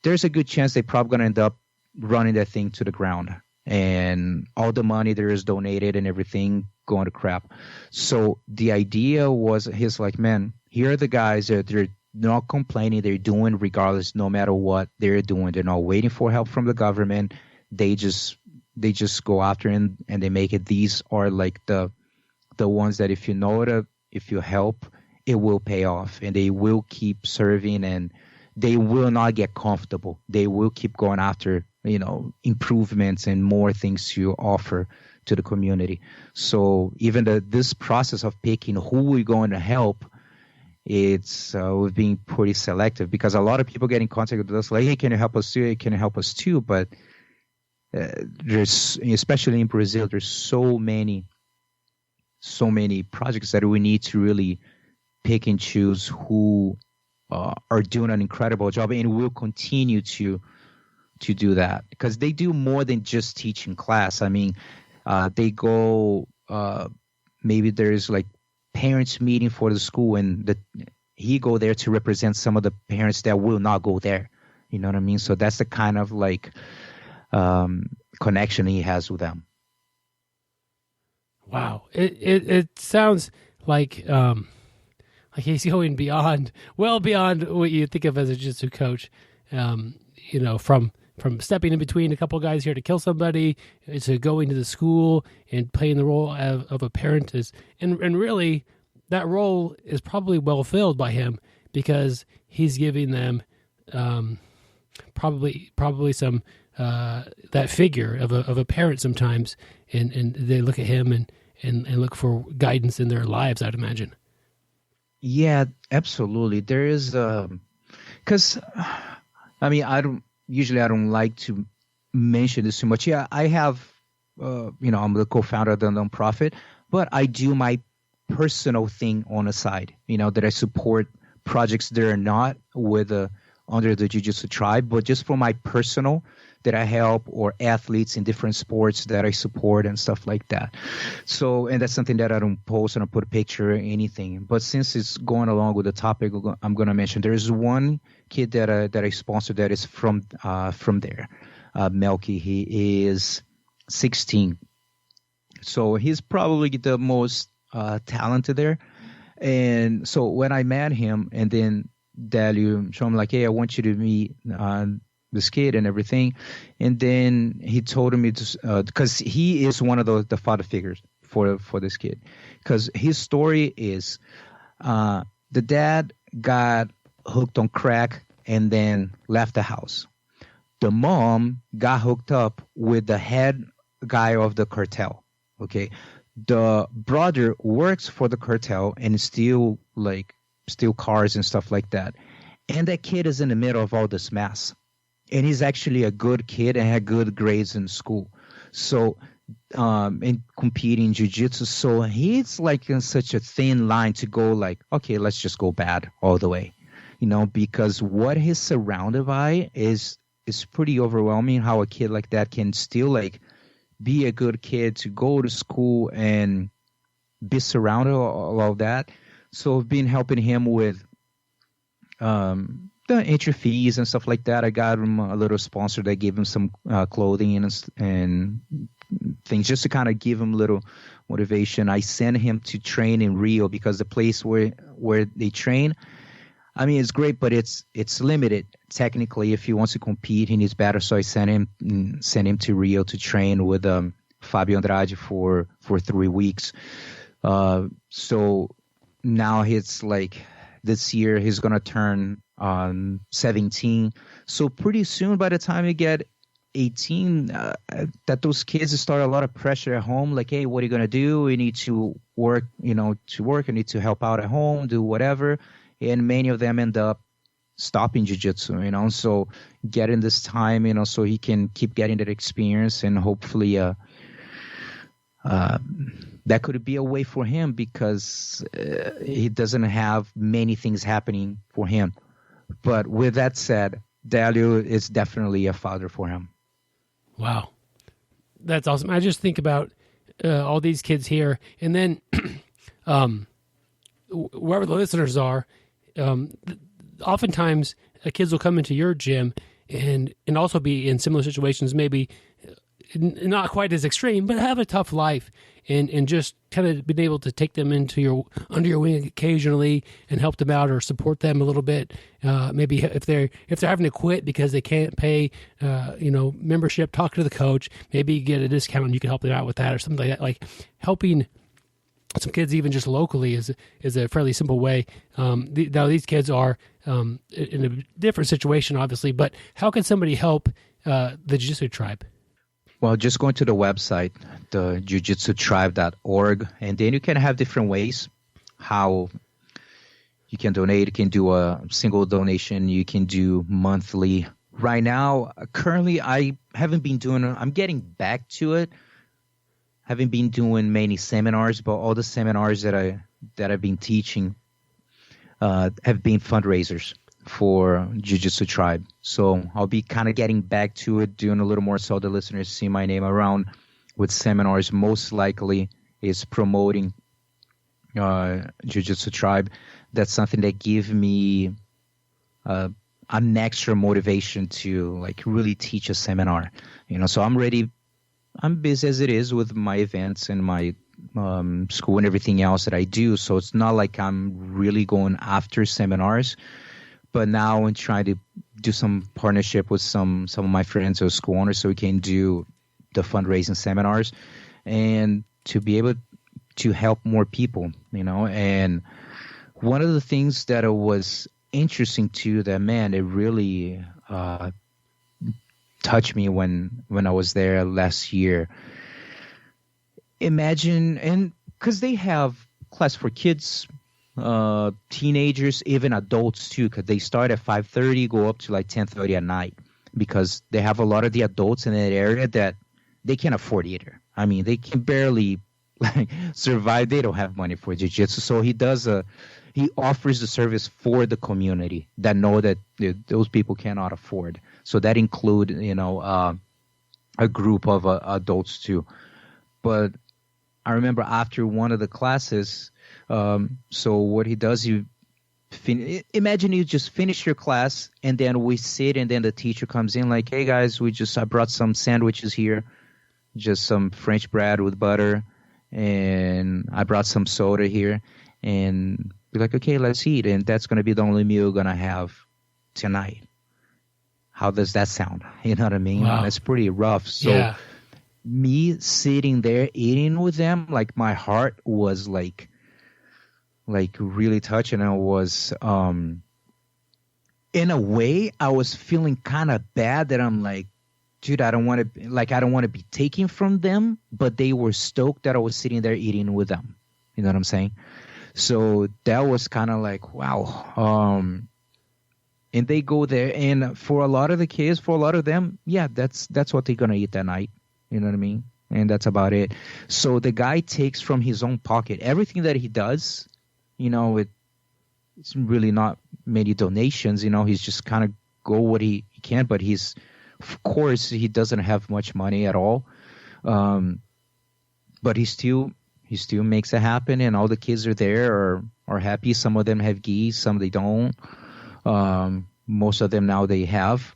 there's a good chance they're probably going to end up running that thing to the ground. And all the money there is donated and everything going to crap. So the idea was, he's like, man, here are the guys that they're not complaining. They're doing regardless, no matter what they're doing. They're not waiting for help from the government. They just go after it and they make it. These are like the ones that if you help, it will pay off, and they will keep serving, and they will not get comfortable. They will keep going after, improvements and more things to offer to the community. So even this process of picking who we're going to help, it's we've been pretty selective, because a lot of people get in contact with us like, hey, can you help us too? Can you help us too? But there's, especially in Brazil, there's so many projects that we need to really pick and choose who are doing an incredible job, and will continue to do that, because they do more than just teaching class. I mean, they go, maybe there's like parents meeting for the school, and he go there to represent some of the parents that will not go there. You know what I mean? So that's the kind of like connection he has with them. Wow. It sounds like he's going well beyond what you think of as a jiu-jitsu coach. From stepping in between a couple of guys here to kill somebody, to going to the school and playing the role of a parent and really that role is probably well filled by him, because he's giving them probably some that figure of a parent sometimes, and they look at him and look for guidance in their lives, I'd imagine. Yeah, absolutely. There is, because I mean, I don't like to mention this too much. Yeah, I have, I'm the co-founder of the nonprofit, but I do my personal thing on the side, that I support projects that are not under the Jiu-Jitsu Tribe, but just for my personal, that I help, or athletes in different sports that I support and stuff like that. So, and that's something that I don't post and I put a picture or anything. But since it's going along with the topic, I'm going to mention there's one kid that I sponsored that is from there, Melky. He is 16, so he's probably the most talented there. And so when I met him, and then Delio showed him like, hey, I want you to meet this kid and everything. And then he told me to, because he is one of the father figures for this kid, because his story is the dad got hooked on crack and then left the house. The mom got hooked up with the head guy of the cartel. Okay, the brother works for the cartel and steal cars and stuff like that. And that kid is in the middle of all this mess. And he's actually a good kid and had good grades in school. So, and competing in jiu-jitsu. So he's like in such a thin line to go like, okay, let's just go bad all the way. Because what he's surrounded by is pretty overwhelming, how a kid like that can still like be a good kid, to go to school and be surrounded all of that. So I've been helping him with the entry fees and stuff like that. I got him a little sponsor that gave him some clothing and things, just to kind of give him a little motivation. I sent him to train in Rio, because the place where they train, I mean, it's great, but it's limited technically. If he wants to compete, he needs better. So I sent him to Rio to train with Fabio Andriod for 3 weeks. So now he's like, this year he's gonna turn 17. So pretty soon, by the time you get 18, that those kids start a lot of pressure at home. Like, hey, what are you gonna do? You need to work. You need to help out at home, do whatever. And many of them end up stopping jiu-jitsu. So getting this time, so he can keep getting that experience, and hopefully that could be a way for him, because he doesn't have many things happening for him. But with that said, Delio is definitely a father for him. Wow. That's awesome. I just think about all these kids here, and then wherever the listeners are, oftentimes kids will come into your gym and also be in similar situations, maybe not quite as extreme, but have a tough life, and just kind of been able to take them under your wing occasionally and help them out or support them a little bit. Maybe if they're having to quit because they can't pay, membership, talk to the coach. Maybe you get a discount and you can help them out with that or something like that. Like helping some kids even just locally is a fairly simple way. Now these kids are in a different situation, obviously, but how can somebody help the Jiu-Jitsu Tribe? Well, just going to the website, the BjjBrick.org, and then you can have different ways how you can donate. You can do a single donation. You can do monthly. Right now, currently, I haven't been doing it. I'm getting back to it. Haven't been doing many seminars, but all the seminars that I've been teaching have been fundraisers for Jiu-Jitsu Tribe. So I'll be kind of getting back to it, doing a little more so the listeners see my name around with seminars. Most likely is promoting Jiu-Jitsu Tribe. That's something that give me an extra motivation to like really teach a seminar. So I'm busy as it is with my events and my school and everything else that I do. So it's not like I'm really going after seminars. But now I'm trying to do some partnership with some of my friends who are school owners so we can do the fundraising seminars and to be able to help more people, And one of the things that was interesting too, that, man, it really touched me when I was there last year. Imagine, and because they have class for kids, teenagers, even adults too, because they start at 5:30, go up to like 10:30 at night, because they have a lot of the adults in that area that they can't afford either. I mean, they can barely survive. They don't have money for jiu-jitsu. So he offers the service for the community that know that those people cannot afford. So that include, a group of adults too. But I remember after one of the classes, so what he does, imagine you just finish your class and then we sit and then the teacher comes in like, hey guys, I brought some sandwiches here, just some French bread with butter, and I brought some soda here, and be like, okay, let's eat, and that's going to be the only meal you're going to have tonight. How does that sound? You know what I mean? Wow. That's pretty rough. So yeah. Me sitting there eating with them, like my heart was like really touching. I was, in a way, I was feeling kind of bad that I'm like, dude, I don't want to be taken from them, but they were stoked that I was sitting there eating with them. You know what I'm saying? So that was kind of like, wow. And they go there, and for a lot of the kids, for a lot of them, yeah, that's what they're going to eat that night. You know what I mean? And that's about it. So the guy takes from his own pocket everything that he does. It's really not many donations. He's just kind of go what he can, but of course, he doesn't have much money at all. But he still makes it happen, and all the kids are there are happy. Some of them have gis, some they don't. Most of them now they have.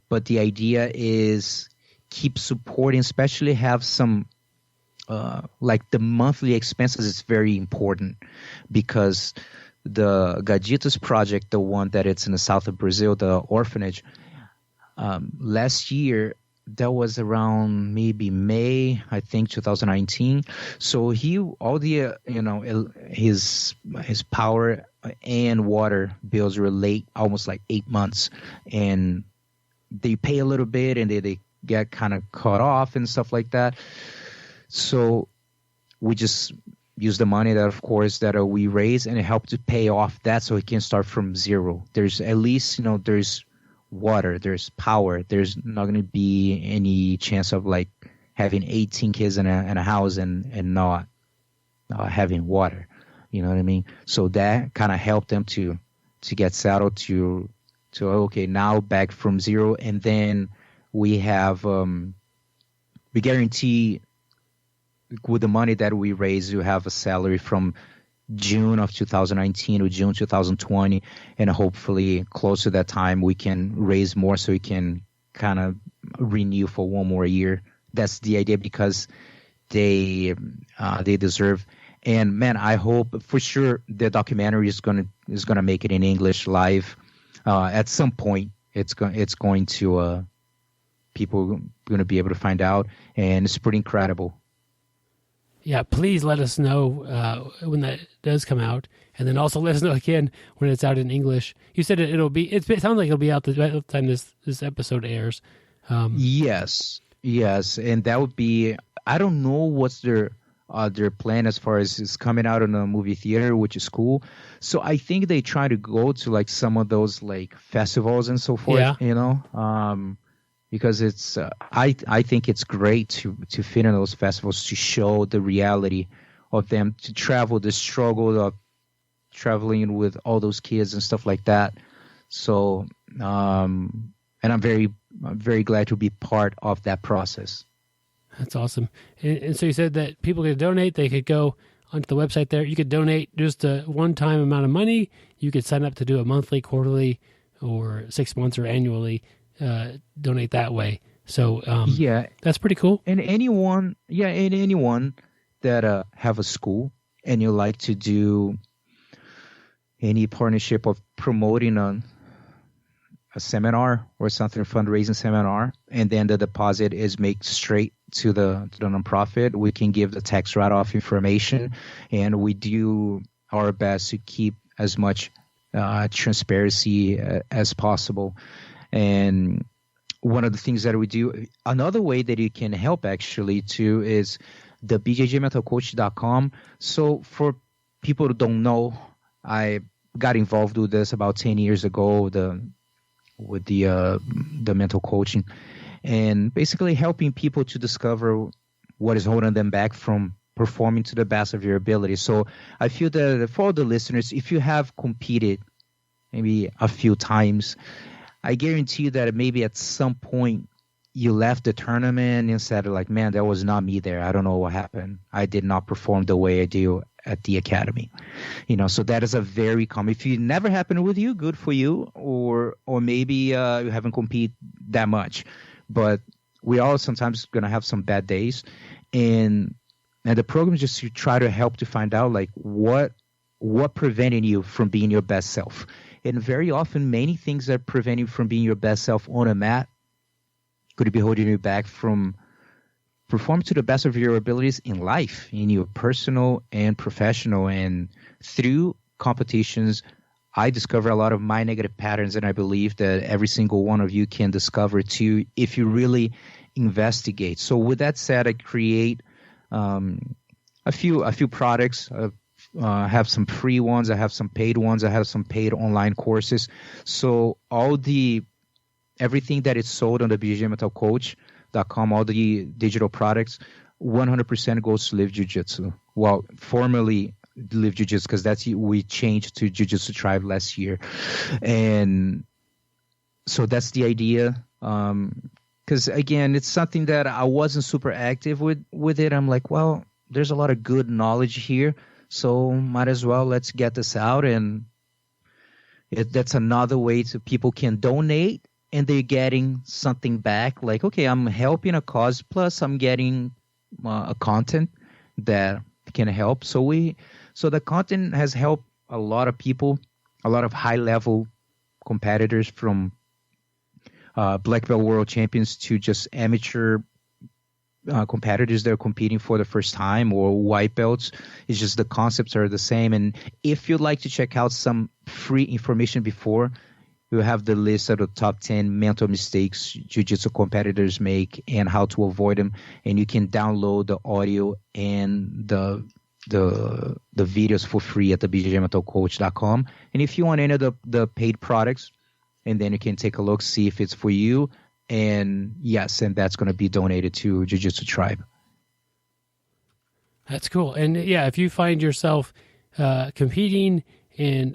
But the idea is keep supporting, especially have some like the monthly expenses is very important, because the Gajitas project, the one that it's in the south of Brazil, the orphanage, last year, that was around maybe May, I think, 2019. So his power and water bills were late, almost like 8 months, and they pay a little bit and they get kind of cut off and stuff like that. So we just use the money that, of course, that we raise, and it helped to pay off that, so he can start from zero. There's at least, there's water, there's power. There's not going to be any chance of like having 18 kids in a house and not having water. You know what I mean? So that kind of helped them to get settled to okay, now back from zero. And then we have we guarantee with the money that we raise, you have a salary from June of 2019 to June 2020, and hopefully close to that time we can raise more so we can kind of renew for one more year that's the idea, because they deserve. And man, I hope for sure the documentary is gonna make it in English live at some point. It's going to people are going to be able to find out, and it's pretty incredible. Yeah, please let us know when that does come out, and then also let us know again when it's out in English. You said it sounds like it'll be out the time this episode airs. Yes, and that would be, I don't know what's their plan as far as it's coming out in a movie theater, which is cool. So I think they try to go to like some of those like festivals and so forth, because it's I think it's great to fit in those festivals, to show the reality of them, to travel, the struggle of traveling with all those kids and stuff like that. So and I'm very glad to be part of that process. That's awesome. And so you said that people could donate. They could go onto the website there. You could donate just a one-time amount of money. You could sign up to do a monthly, quarterly, or 6 months or annually. Donate that way. So that's pretty cool. And anyone that have a school and you like to do any partnership of promoting a seminar or something, fundraising seminar, and then the deposit is made straight to the nonprofit, we can give the tax write-off information, and we do our best to keep as much transparency as possible. And one of the things that we do, another way that you can help actually too, is the BjjMentalCoach.com. So for people who don't know, I got involved with this about 10 years ago, with the mental coaching, and basically helping people to discover what is holding them back from performing to the best of your ability. So I feel that for all the listeners, if you have competed maybe a few times, I guarantee you that maybe at some point you left the tournament and said like, man, that was not me there. I don't know what happened. I did not perform the way I do at the academy. So that is a very common, if it never happened with you, good for you, or maybe you haven't competed that much. But we all sometimes going to have some bad days. And the program is just to try to help to find out like what prevented you from being your best self. And very often, many things that prevent you from being your best self on a mat could be holding you back from performing to the best of your abilities in life, in your personal and professional. And through competitions, I discover a lot of my negative patterns, and I believe that every single one of you can discover too if you really investigate. So with that said, I create a few products. I have some free ones. I have some paid ones. I have some paid online courses. So everything that is sold on the BjjMentalCoach.com, all the digital products, 100% goes to Live Jiu-Jitsu. Well, formerly Live Jiu-Jitsu, because we changed to Jiu-Jitsu Tribe last year. And so that's the idea. Because again, it's something that I wasn't super active with it. I'm like, well, there's a lot of good knowledge here, so might as well let's get this out. And that's another way to people can donate, and they're getting something back. Like, okay, I'm helping a cause, plus I'm getting a content that can help. So the content has helped a lot of people, a lot of high-level competitors, from black belt world champions to just amateur competitors that are competing for the first time, or white belts. It's just the concepts are the same. And if you'd like to check out some free information before, we'll have the list of the top 10 mental mistakes jiu-jitsu competitors make and how to avoid them. And you can download the audio and the videos for free at the BjjMentalCoach.com. And if you want any of the paid products, and then you can take a look, see if it's for you. And yes, and that's going to be donated to Jiu-Jitsu Tribe. That's cool. And yeah, if you find yourself competing and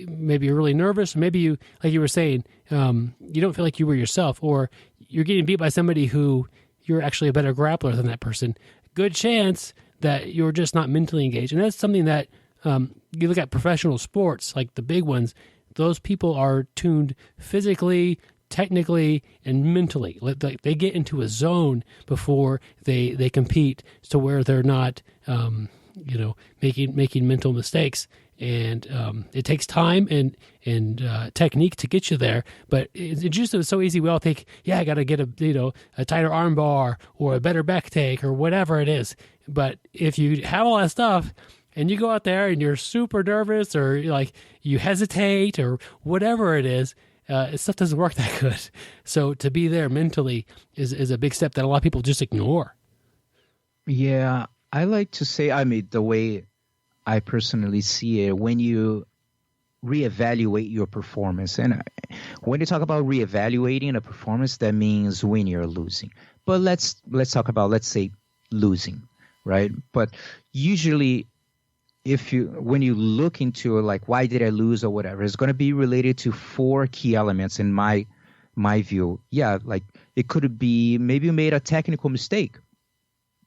maybe you're really nervous, maybe you, like you were saying, you don't feel like you were yourself, or you're getting beat by somebody who you're actually a better grappler than that person, good chance that you're just not mentally engaged. And that's something that you look at professional sports, like the big ones, those people are tuned physically technically and mentally. Like they get into a zone before they compete, to where they're not, making mental mistakes. And it takes time and technique to get you there. But jiu-jitsu is so easy. We all think, I got to get a tighter arm bar or a better back take or whatever it is. But if you have all that stuff and you go out there and you're super nervous, or like you hesitate or whatever it is, stuff doesn't work that good. So to be there mentally is a big step that a lot of people just ignore. Yeah, I like to say, the way I personally see it, when you reevaluate your performance, and when you talk about reevaluating a performance, that means winning or losing. But let's talk about, let's say, losing, right? But usually, when you look into like, why did I lose or whatever, it's going to be related to 4 key elements in my view. Yeah, like it could be, maybe you made a technical mistake.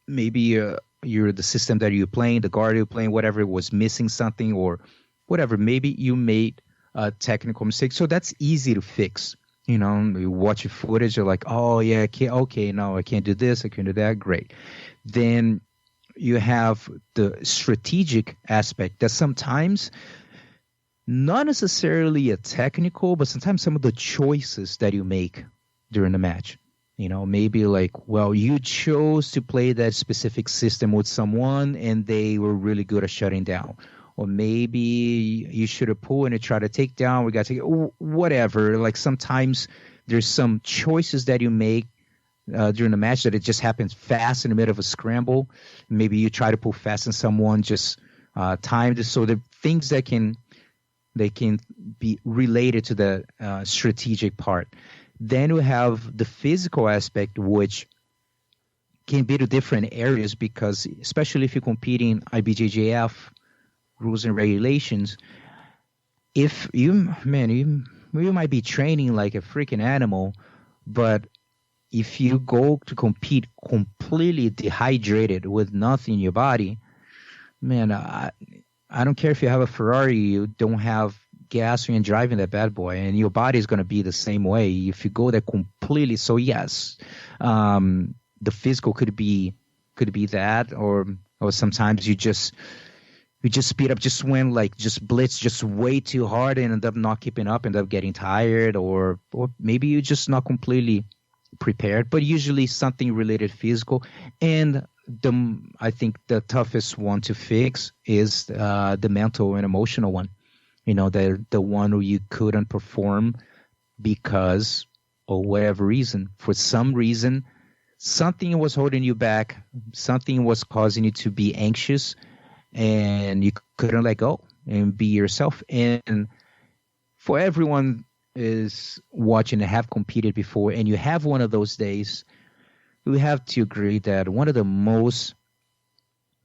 Maybe you're the system that you're playing, the guard you're playing, whatever, was missing something or whatever. Maybe you made a technical mistake. So that's easy to fix. You watch your footage, you're like, oh yeah, I can't do this, I can't do that. Great. Then you have the strategic aspect that sometimes, not necessarily a technical, but sometimes some of the choices that you make during the match. Maybe like, well, you chose to play that specific system with someone and they were really good at shutting down. Or maybe you should have pulled and tried to take down. We got to take whatever. Like sometimes there's some choices that you make during the match that it just happens fast in the middle of a scramble. Maybe you try to pull fast and someone just timed it. So the things that can be related to the strategic part. Then we have the physical aspect, which can be to different areas, because especially if you're competing IBJJF rules and regulations, if you might be training like a freaking animal, but if you go to compete completely dehydrated with nothing in your body, man, I don't care if you have a Ferrari, you don't have gas when you're driving that bad boy, and your body is going to be the same way if you go there completely. So yes, the physical could be that, or sometimes you just speed up, just went like just blitz just way too hard and end up not keeping up, end up getting tired, or maybe you're just not completely prepared. But usually something related physical. And I think the toughest one to fix is the mental and emotional one. The one where you couldn't perform because of whatever reason. For some reason, something was holding you back, something was causing you to be anxious, and you couldn't let go and be yourself. And for everyone is watching and have competed before, and you have one of those days, we have to agree that one of the most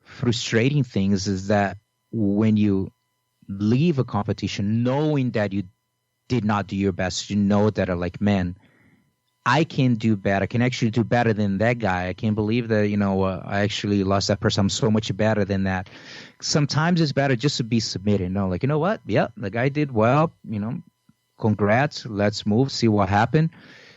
frustrating things is that when you leave a competition knowing that you did not do your best, that are like, man, I can do better. I can actually do better than that guy. I can't believe that, I actually lost that person. I'm so much better than that. Sometimes it's better just to be submitted. Like, you know what? Yep, the guy did well. Congrats. Let's move, see what happened.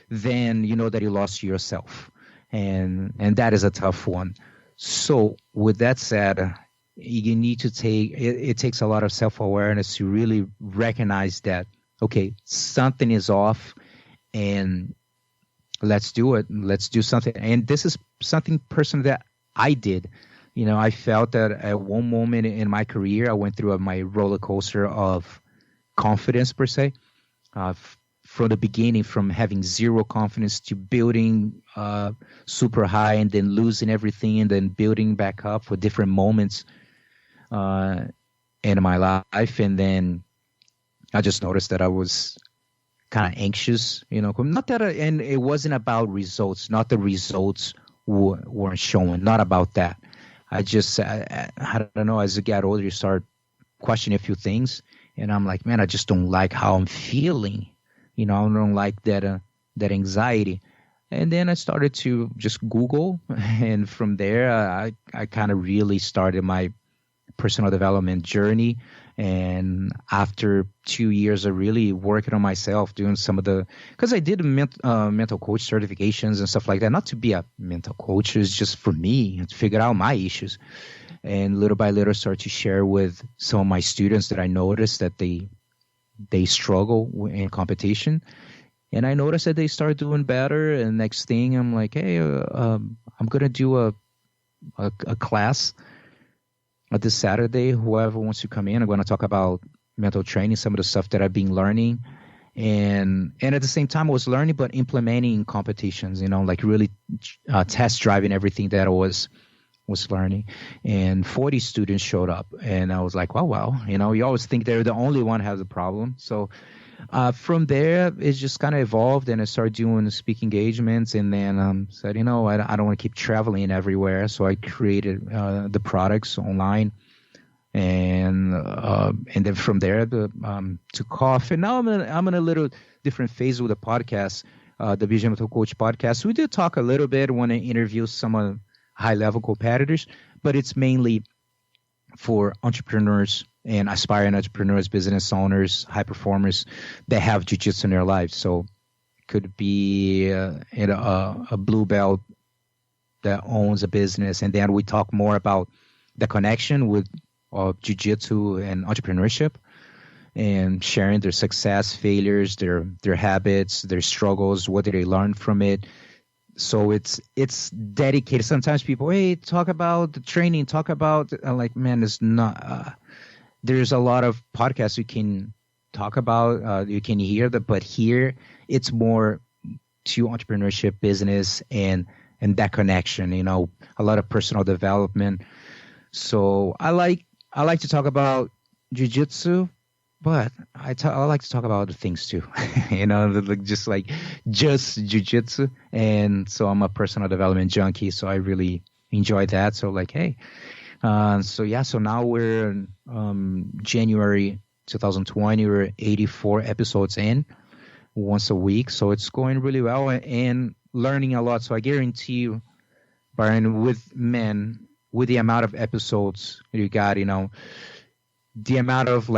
Then you know that you lost yourself. And that is a tough one. So with that said, you need to it takes a lot of self-awareness to really recognize that, okay, something is off, and let's do it. Let's do something. And this is something personal that I did. I felt that at one moment in my career, I went through my roller coaster of confidence, per se. From the beginning, from having zero confidence to building super high, and then losing everything, and then building back up for different moments in my life. And then I just noticed that I was kind of anxious, not that, and it wasn't about results, not the results weren't showing, not about that. I don't know, as you get older, you start questioning a few things, and I'm like, man, I just don't like how I'm feeling. I don't like that anxiety. And then I started to just Google, and from there, I kind of really started my personal development journey. And after 2 years of really working on myself, doing some of because I did mental coach certifications and stuff like that, not to be a mental coach, it's just for me to figure out my issues. And little by little start to share with some of my students that I noticed that they struggle in competition. And I noticed that they start doing better. And next thing I'm like, hey, I'm going to do a class this Saturday. Whoever wants to come in, I'm going to talk about mental training, some of the stuff that I've been learning. And at the same time, I was learning, but implementing in competitions, like really test driving everything that I was learning. And 40 students showed up. And I was like, wow, you always think they're the only one who has a problem. So from there, it just kind of evolved, and I started doing speaking engagements, and then said, I don't want to keep traveling everywhere. So I created the products online, and then from there, took off. And now I'm in a little different phase with the podcast, the BJJ Mental Coach podcast. We do talk a little bit when I interview some high-level competitors, but it's mainly for entrepreneurs and aspiring entrepreneurs, business owners, high performers that have jiu-jitsu in their lives. So it could be a blue belt that owns a business, and then we talk more about the connection with jiu-jitsu and entrepreneurship, and sharing their success, failures, their habits, their struggles, what did they learn from it. So it's dedicated. Sometimes people, hey, talk about the training, talk about, I'm like, man, it's not. There's a lot of podcasts you can talk about, you can hear that, but here it's more to entrepreneurship, business, and that connection. A lot of personal development. So I like to talk about jiu-jitsu, but I like to talk about other things too, just jiu-jitsu. And so I'm a personal development junkie, so I really enjoy that. So hey, so now we're in January 2020, we're 84 episodes in, once a week. So it's going really well and learning a lot. So I guarantee you, Byron, with the amount of episodes you got, the amount of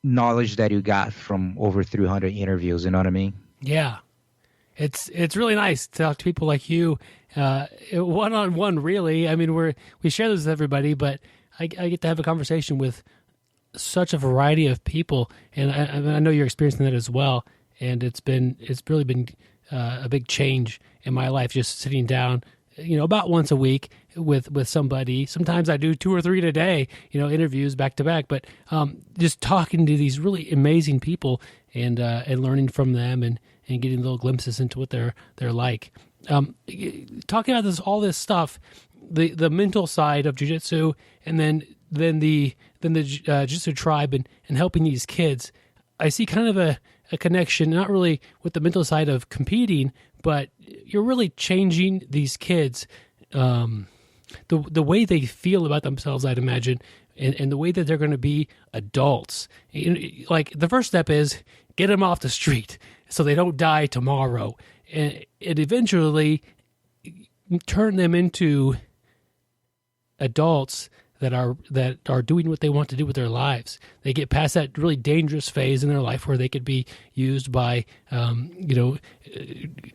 knowledge that you got from over 300 interviews, you know what I mean? Yeah. It's really nice to talk to people like you, one-on-one, really. I mean, we share this with everybody, but I get to have a conversation with such a variety of people, and I know you're experiencing that as well. And it's really been a big change in my life, just sitting down, about once a week with somebody. Sometimes I do 2 or 3 a day, interviews back to back, but just talking to these really amazing people and learning from them and getting little glimpses into what they're like. Talking about all this stuff, the mental side of jiu-jitsu, and then the Jiu-Jitsu Tribe and helping these kids, I see kind of a connection, not really with the mental side of competing, but you're really changing these kids, the way they feel about themselves, I'd imagine, and the way that they're going to be adults. Like the first step is get them off the street so they don't die tomorrow, and eventually turn them into adults that are doing what they want to do with their lives. They get past that really dangerous phase in their life where they could be used by,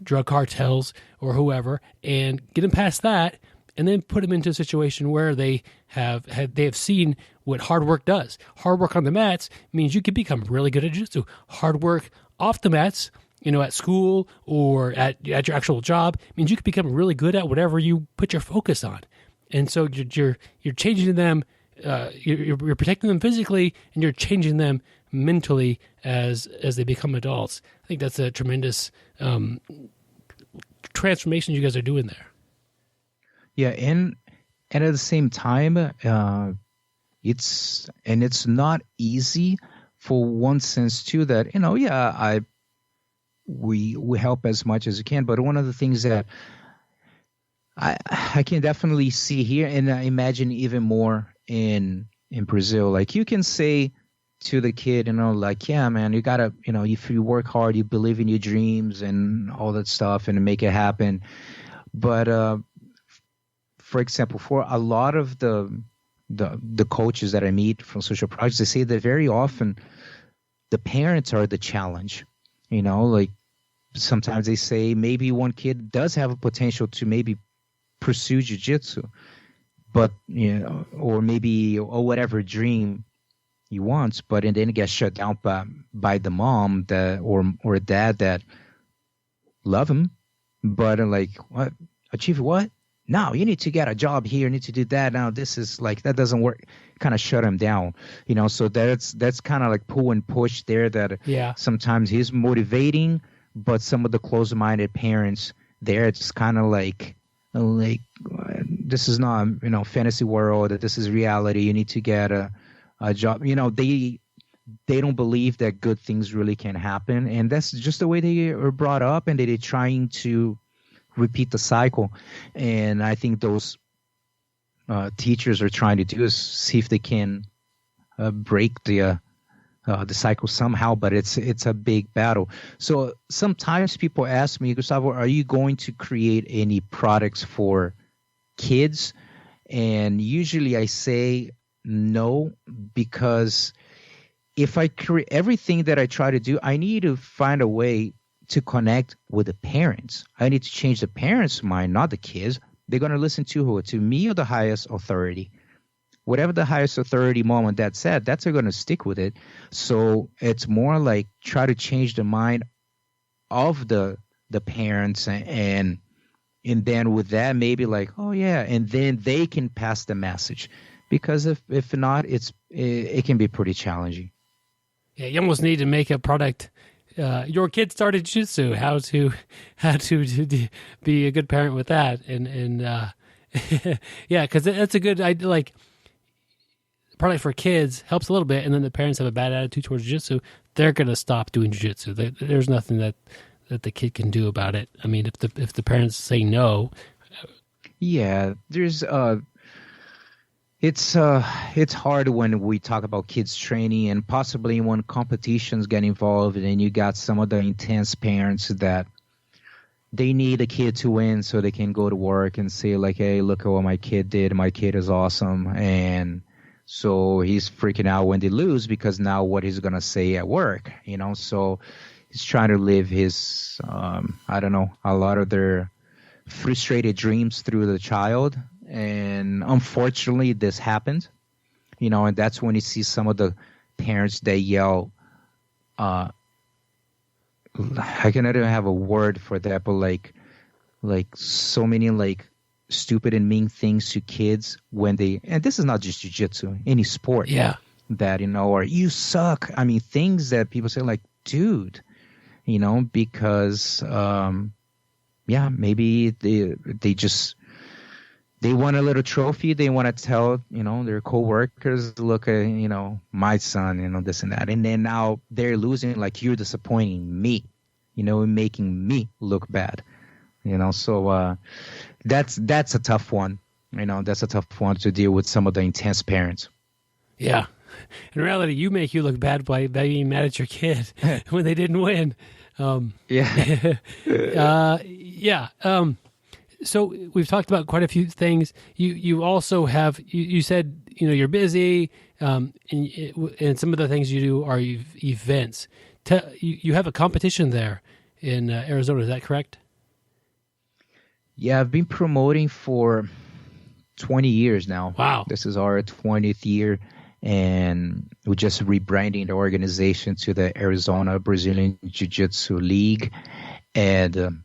drug cartels or whoever, and get them past that, and then put them into a situation where they have seen what hard work does. Hard work on the mats means you can become really good at jiu-jitsu. Hard work off the mats, at school or at your actual job, means you can become really good at whatever you put your focus on. And so you're changing them, you're protecting them physically, and you're changing them mentally as they become adults. I think that's a tremendous transformation you guys are doing there. Yeah, and at the same time, it's not easy for one sense too that we help as much as we can, but one of the things that I can definitely see here, and I imagine even more in Brazil. Like you can say to the kid, yeah, man, you gotta, if you work hard, you believe in your dreams and all that stuff, and make it happen. But for example, for a lot of the the coaches that I meet from social projects, they say that very often the parents are the challenge. You know, like sometimes they say maybe one kid does have a potential to maybe pursue jiu-jitsu, but or maybe or whatever dream he wants, but and then it gets shut down by the mom or dad that love him, but like, what, achieve what? No, you need to get a job here, you need to do that. Now this is like, that doesn't work, kind of shut him down, so that's kind of like pull and push there, that sometimes he's motivating, but some of the close-minded parents there, it's kind of like this is not fantasy world, that this is reality, you need to get a job. They don't believe that good things really can happen, and that's just the way they are brought up, and they're trying to repeat the cycle. And I think those teachers are trying to do is see if they can break the cycle somehow, but it's a big battle. So sometimes people ask me, Gustavo, are you going to create any products for kids? And usually I say no, because if I create everything that I try to do, I need to find a way to connect with the parents. I need to change the parents' mind, not the kids. They're going to listen to who? To me or the highest authority? Whatever the highest authority mom and dad said, that's they're going to stick with it. So it's more like try to change the mind of the parents, and then with that, maybe like, oh yeah, and then they can pass the message. Because if not, it can be pretty challenging. Yeah, you almost need to make a product. Your kid started jiu-jitsu. How to be a good parent with that, and yeah, because that's a good idea. Like, product for kids helps a little bit, and then the parents have a bad attitude towards jiu-jitsu, they're gonna stop doing jiu-jitsu. There's nothing that the kid can do about it. I mean, if the parents say no, yeah, there's It's hard when we talk about kids training, and possibly when competitions get involved, and you got some of the intense parents that they need a kid to win so they can go to work and say like, hey, look at what my kid did. My kid is awesome. And so he's freaking out when they lose, because now what he's going to say at work, so he's trying to live his, I don't know, a lot of their frustrated dreams through the child. And unfortunately, this happened, and that's when you see some of the parents, they yell, I cannot even have a word for that, but like so many like stupid and mean things to kids when and this is not just jiu-jitsu, any sport. Yeah. That, or you suck. I mean, things that people say like, dude, because, maybe they just, they want a little trophy. They want to tell, their coworkers, look at, my son, this and that. And then now they're losing, like, you're disappointing me, making me look bad, So that's a tough one. That's a tough one to deal with some of the intense parents. Yeah. In reality, you look bad by being mad at your kid when they didn't win. Yeah. Yeah. So we've talked about quite a few things. You also have, you said, you're busy, and some of the things you do are events. You have a competition there in Arizona, is that correct? Yeah, I've been promoting for 20 years now. Wow. This is our 20th year, and we're just rebranding the organization to the Arizona Brazilian Jiu-Jitsu League, and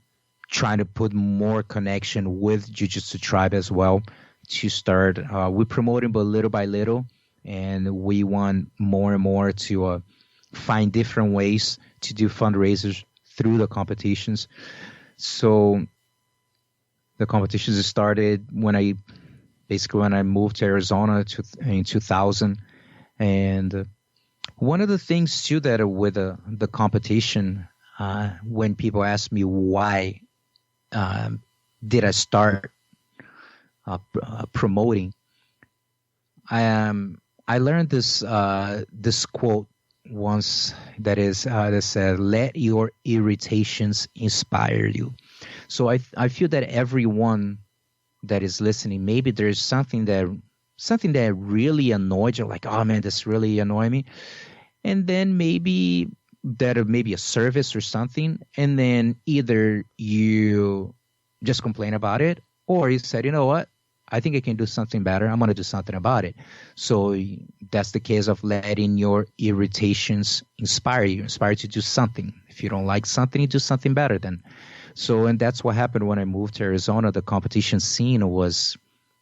trying to put more connection with Jiu-Jitsu Tribe as well to start. We're promoting, but little by little, and we want more and more to find different ways to do fundraisers through the competitions. So the competitions started when I moved to Arizona in 2000. And one of the things too that with the competition, when people ask me why did I start promoting, I learned this quote once that said, "Let your irritations inspire you." So I feel that everyone that is listening, maybe there's something that something that really annoyed you, like, oh man, this really annoyed me. And then maybe a service or something, and then either you just complain about it, or you said, you know what, I think I can do something better. I'm going to do something about it. So that's the case of letting your irritations inspire you to do something. If you don't like something, you do something better then. So, and that's what happened when I moved to Arizona. The competition scene was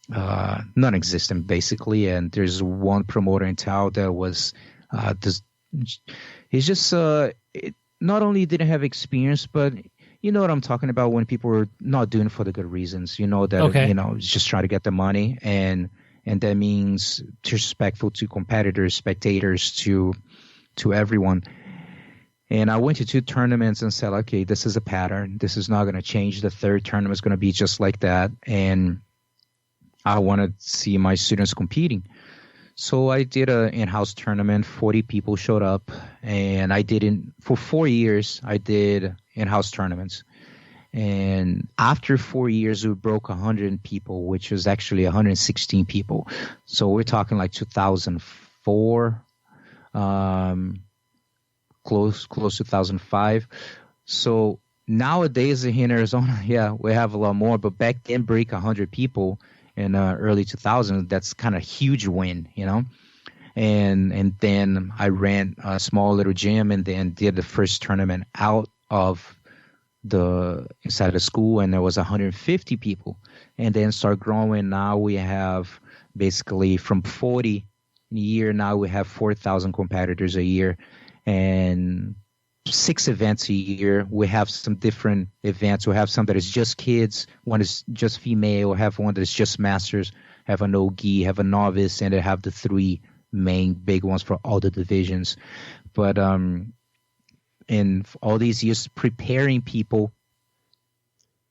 non-existent, basically. And there's one promoter in town that was it's just it not only didn't have experience, but you know what I'm talking about when people are not doing it for the good reasons. You know that it's just trying to get the money, and that means disrespectful to competitors, spectators, to everyone. And I went to 2 tournaments and said, okay, this is a pattern. This is not going to change. The third tournament is going to be just like that, and I want to see my students competing. So I did an in-house tournament. 40 people showed up, and for 4 years, I did in-house tournaments. And after 4 years, we broke 100 people, which was actually 116 people. So we're talking like 2004, close to 2005. So nowadays in Arizona, yeah, we have a lot more. But back then, break 100 people in early 2000s, that's kind of huge win, you know. And then I ran a small little gym, and then did the first tournament out of inside the school, and there was 150 people, and then start growing. Now we have basically from 40 in a year, now we have 4,000 competitors a year, and 6 events a year. We have some different events. We have some that is just kids, one is just female, we have one that is just masters, have an OGI, have a novice, and they have the 3 main big ones for all the divisions. But in all these years, preparing people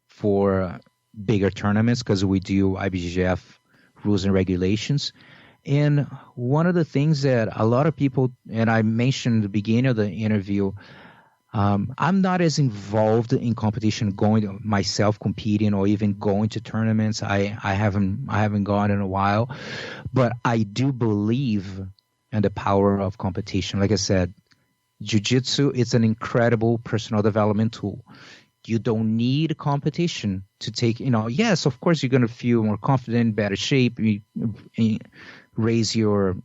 for bigger tournaments, because we do IBJJF rules and regulations. And one of the things that a lot of people, and I mentioned at the beginning of the interview, I'm not as involved in competition, going myself competing or even going to tournaments. I haven't gone in a while, but I do believe in the power of competition. Like I said, Jiu-Jitsu is an incredible personal development tool. You don't need competition to take, yes, of course you're going to feel more confident, better shape, raise your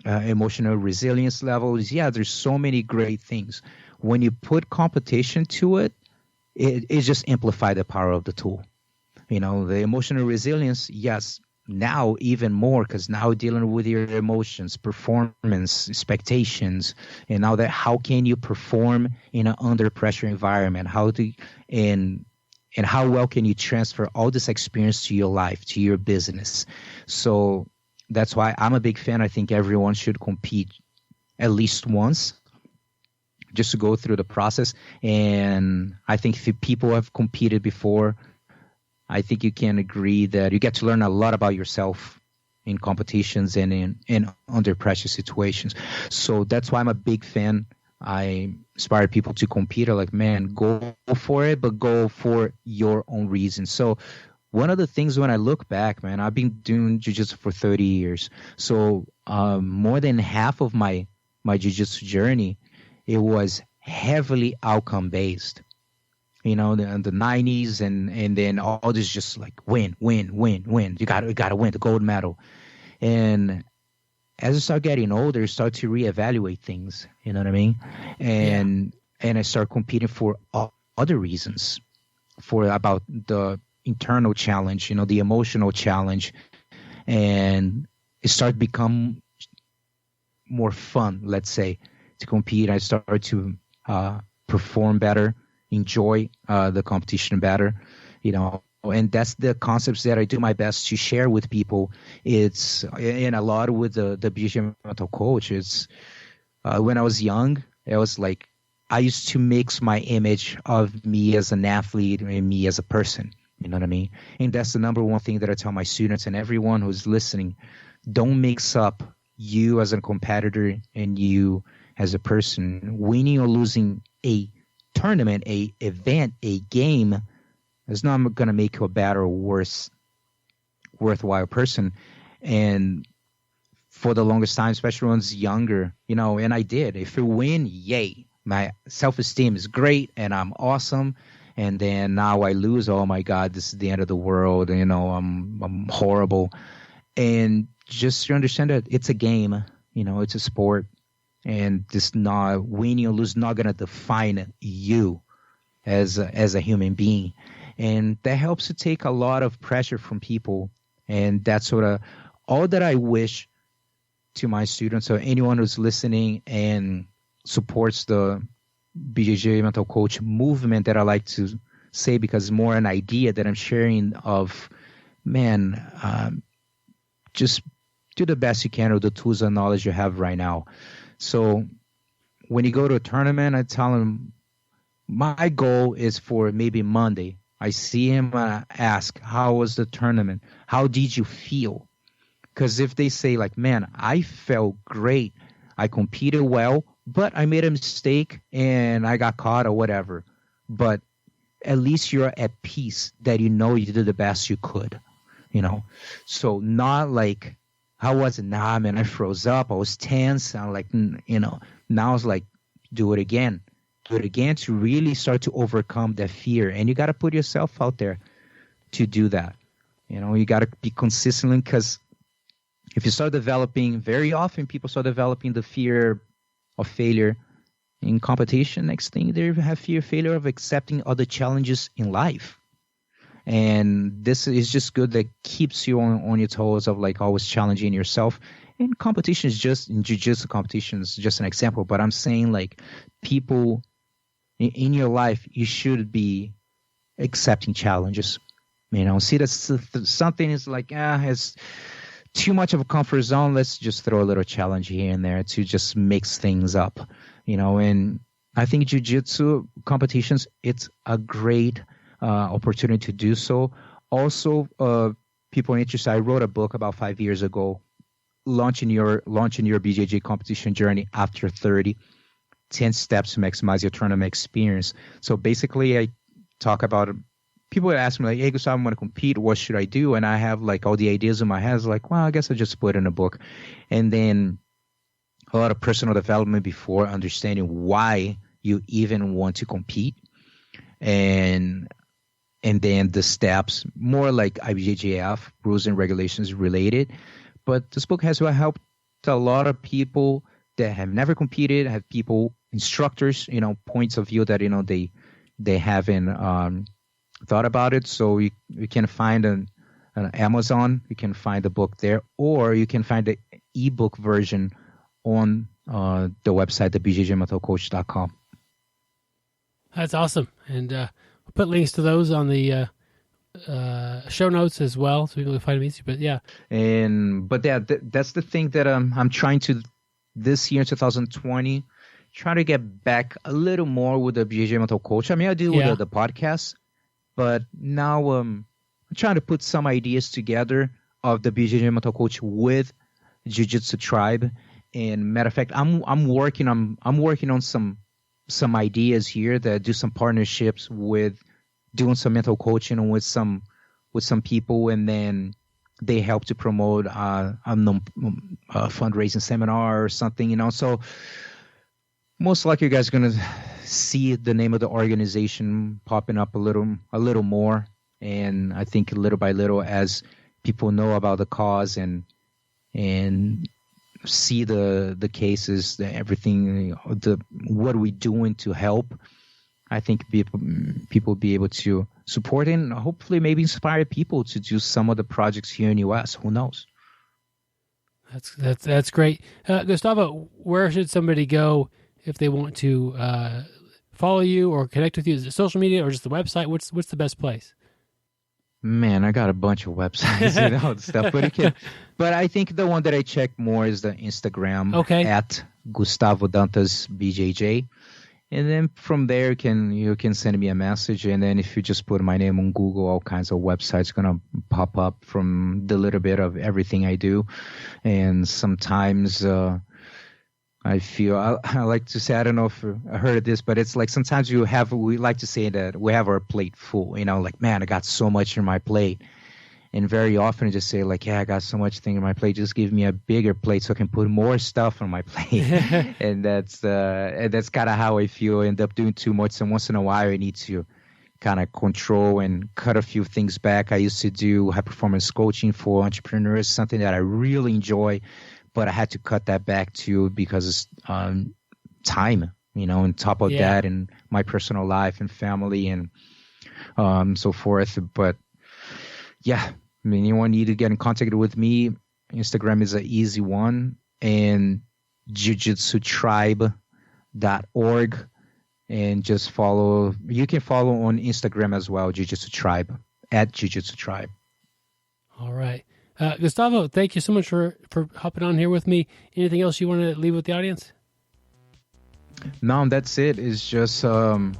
emotional resilience levels. Yeah, there's so many great things. When you put competition to it, it just amplifies the power of the tool. The emotional resilience, yes, now even more, because now dealing with your emotions, performance, expectations, and now that how can you perform in an under pressure environment? And how well can you transfer all this experience to your life, to your business? So that's why I'm a big fan. I think everyone should compete at least once, just to go through the process. And I think if people have competed before, I think you can agree that you get to learn a lot about yourself in competitions and in under pressure situations. So that's why I'm a big fan. I inspire people to compete. I'm like, man, go for it, but go for your own reasons. So one of the things when I look back, man, I've been doing jiu-jitsu for 30 years. So more than half of my jiu-jitsu journey, it was heavily outcome based. The 90s and then all this just like win. You gotta win the gold medal. And as I start getting older, I start to reevaluate things. You know what I mean? And I start competing for other reasons, about the internal challenge, the emotional challenge, and it started to become more fun, let's say, to compete. I started to perform better, enjoy the competition better, and that's the concepts that I do my best to share with people. It's and a lot with the BJJ mental coach. It's when I was young, it was like I used to mix my image of me as an athlete and me as a person. You know what I mean? And that's the number one thing that I tell my students and everyone who's listening. Don't mix up you as a competitor and you as a person. Winning or losing a tournament, a event, a game is not going to make you a better or worse worthwhile person. And for the longest time, especially when I was younger, and I did. If you win, yay. My self-esteem is great and I'm awesome. And then now I lose, oh my God, this is the end of the world. I'm horrible. And just to understand that it's a game, it's a sport. And this not winning or losing not gonna define you as a human being. And that helps to take a lot of pressure from people. And that's sort of all that I wish to my students or anyone who's listening and supports the BJJ mental coach movement, that I like to say, because it's more an idea that I'm sharing of, just do the best you can with the tools and knowledge you have right now. So when you go to a tournament, I tell them my goal is for maybe Monday. I see him, ask, how was the tournament? How did you feel? Because if they say like, man, I felt great, I competed well, but I made a mistake and I got caught or whatever. But at least you're at peace that you did the best you could, So not like, how was it? Nah, man, I froze up. I was tense. I'm like, now it's like, do it again. Do it again to really start to overcome that fear. And you got to put yourself out there to do that. You got to be consistent, because if you start developing, very often people start developing the fear of failure in competition. Next thing, they have fear of failure of accepting other challenges in life. And this is just good, that keeps you on your toes of like always challenging yourself. And competition is just, in jiu-jitsu competition is just an example, but I'm saying like people in your life, you should be accepting challenges. See that something is like, it's too much of a comfort zone. Let's just throw a little challenge here and there to just mix things up, and I think jiu-jitsu competitions, it's a great opportunity to do so. Also, people are interested. I wrote a book about 5 years ago, launching your BJJ competition journey after 30, 10 steps to maximize your tournament experience. So basically, I talk about, people would ask me like, hey, Gustavo, I want to compete. What should I do? And I have like all the ideas in my head. I was like, well, I guess I'll just put it in a book. And then a lot of personal development before understanding why you even want to compete. And then the steps, more like IBJJF, rules and regulations related. But this book has helped a lot of people that have never competed, have people, instructors, points of view that, they haven't thought about it. So you can find an Amazon, you can find the book there, or you can find the ebook version on the website, the BJJmentalcoach.com. That's awesome. And we'll put links to those on the show notes as well, so people can find them easy. But yeah. That's the thing that I'm trying to, this year, 2020, trying to get back a little more with the BJJ Mental Coach. I mean, I do with the podcast, but now I'm trying to put some ideas together of the BJJ Mental Coach with Jiu-Jitsu Tribe. And matter of fact, I'm working on some ideas here that do some partnerships with doing some mental coaching with some people, and then they help to promote a fundraising seminar or something, So most likely you guys are going to see the name of the organization popping up a little more. And I think little by little, as people know about the cause and see the cases, everything, what are we doing to help, I think people will be able to support and hopefully maybe inspire people to do some of the projects here in the U.S. Who knows? That's great. Gustavo, where should somebody go if they want to follow you or connect with you? Is it social media or just the website? What's the best place? Man, I got a bunch of websites, stuff. But I think the one that I check more is the Instagram, at Gustavo Dantas BJJ. And then from there, you can send me a message. And then if you just put my name on Google, all kinds of websites going to pop up from the little bit of everything I do. And sometimes I feel, I like to say, I don't know if I heard this, but it's like sometimes we like to say that we have our plate full, like, man, I got so much on my plate. And very often I just say like, yeah, I got so much thing on my plate. Just give me a bigger plate so I can put more stuff on my plate. And that's kind of how I feel. I end up doing too much. And once in a while I need to kind of control and cut a few things back. I used to do high performance coaching for entrepreneurs, something that I really enjoy, but I had to cut that back too because it's time, on top of that, and my personal life and family and so forth. But yeah, anyone need to get in contact with me, Instagram is an easy one, and JujitsuTribe.org. And just follow. You can follow on Instagram as well, Jiu-Jitsu Tribe, at Jiu-Jitsu Tribe. All right. Gustavo, thank you so much for hopping on here with me. Anything else you want to leave with the audience? No, that's it. It's just, thank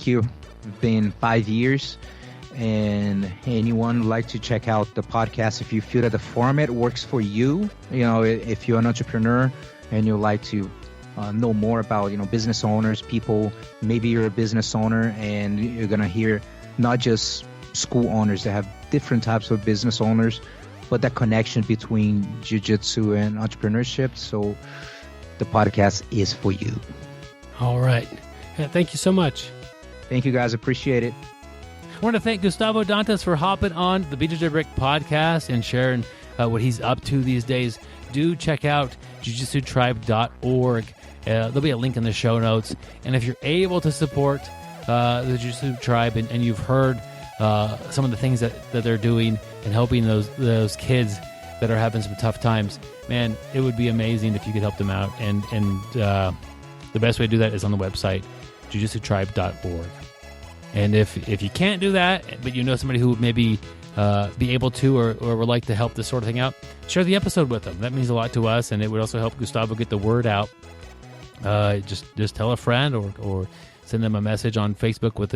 you. It's been 5 years. And anyone would like to check out the podcast, if you feel that the format works for you, if you're an entrepreneur and you'd like to know more about business owners, people, maybe you're a business owner and you're gonna hear not just school owners that have different types of business owners, but that connection between jiu-jitsu and entrepreneurship. So the podcast is for you. All right. Yeah, thank you so much. Thank you guys, appreciate it. I want to thank Gustavo Dantas for hopping on the BjjBrick Podcast and sharing what he's up to these days. Do check out JujitsuTribe.org. There'll be a link in the show notes. And if you're able to support the Jiu-Jitsu Tribe and you've heard some of the things that they're doing and helping those kids that are having some tough times, man, it would be amazing if you could help them out. And the best way to do that is on the website, JujitsuTribe.org. And if you can't do that, but you know somebody who would maybe be able to or would like to help this sort of thing out, share the episode with them. That means a lot to us, and it would also help Gustavo get the word out. Just tell a friend or send them a message on Facebook with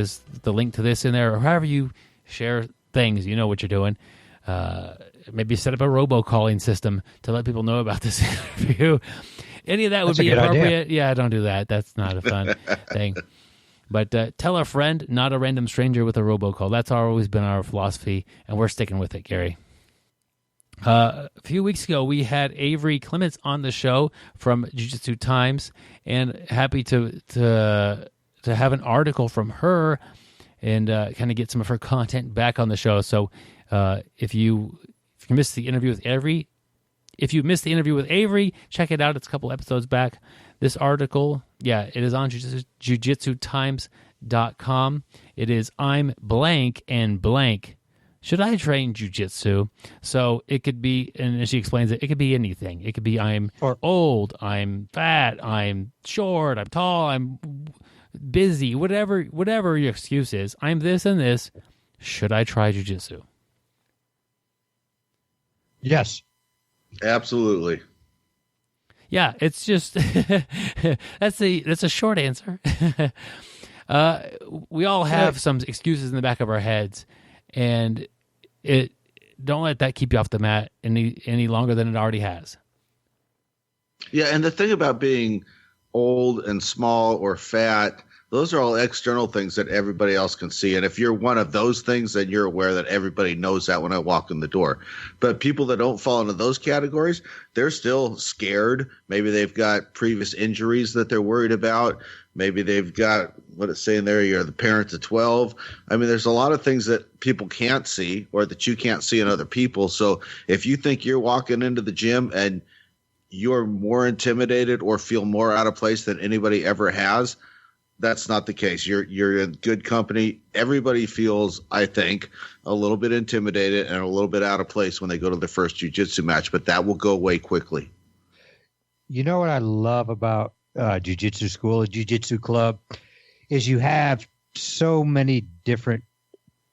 the link to this in there, or however you share things. You know what you're doing. Maybe set up a robocalling system to let people know about this interview. Any of that would be appropriate. Idea. Yeah, don't do that. That's not a fun thing. But tell a friend, not a random stranger, with a robocall. That's always been our philosophy, and we're sticking with it, Gary. A few weeks ago, we had Avery Clements on the show from Jiu-Jitsu Times, and happy to have an article from her and kind of get some of her content back on the show. So if you missed the interview with Avery, check it out. It's a couple episodes back. This article, it is on JujitsuTimes.com. It is I'm blank and blank. Should I train jiu-jitsu? So it could be, and she explains it could be anything. It could be I'm old, I'm fat, I'm short, I'm tall, I'm busy, whatever your excuse is. I'm this and this. Should I try jiu-jitsu? Yes. Absolutely. Yeah, it's just that's a short answer. We all have some excuses in the back of our heads, and don't let that keep you off the mat any longer than it already has. Yeah, and the thing about being old and small or fat, those are all external things that everybody else can see. And if you're one of those things, then you're aware that everybody knows that when I walk in the door. But people that don't fall into those categories, they're still scared. Maybe they've got previous injuries that they're worried about. Maybe they've got, what it's saying there, you're the parent of 12. I mean, there's a lot of things that people can't see or that you can't see in other people. So if you think you're walking into the gym and you're more intimidated or feel more out of place than anybody ever has, that's not the case. You're in good company. Everybody feels, I think, a little bit intimidated and a little bit out of place when they go to their first jiu-jitsu match, but that will go away quickly. You know what I love about jiu-jitsu school, a jiu-jitsu club, is you have so many different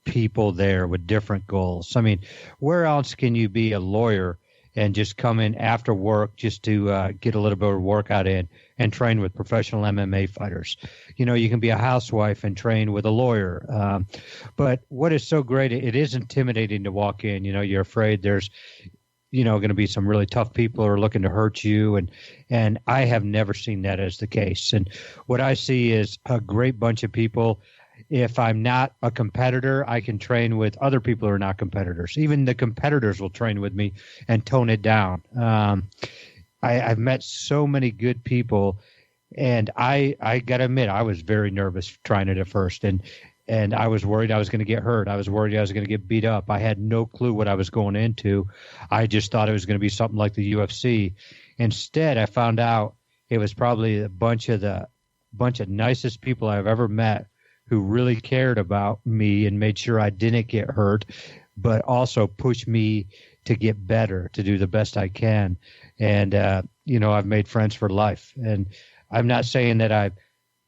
people there with different goals. I mean, where else can you be a lawyer and just come in after work just to get a little bit of workout in and train with professional MMA fighters? You know, you can be a housewife and train with a lawyer. But what is so great, it is intimidating to walk in. You know, you're afraid there's, going to be some really tough people who are looking to hurt you. And I have never seen that as the case. And what I see is a great bunch of people. if I'm not a competitor, I can train with other people who are not competitors. Even the competitors will train with me and tone it down. I've met so many good people, and I got to admit, I was very nervous trying it at first, and I was worried I was going to get hurt. I was worried I was going to get beat up. I had no clue what I was going into. I just thought it was going to be something like the UFC. Instead, I found out it was probably a bunch of nicest people I've ever met who really cared about me and made sure I didn't get hurt, but also pushed me to get better, to do the best I can. And, I've made friends for life. And I'm not saying that I've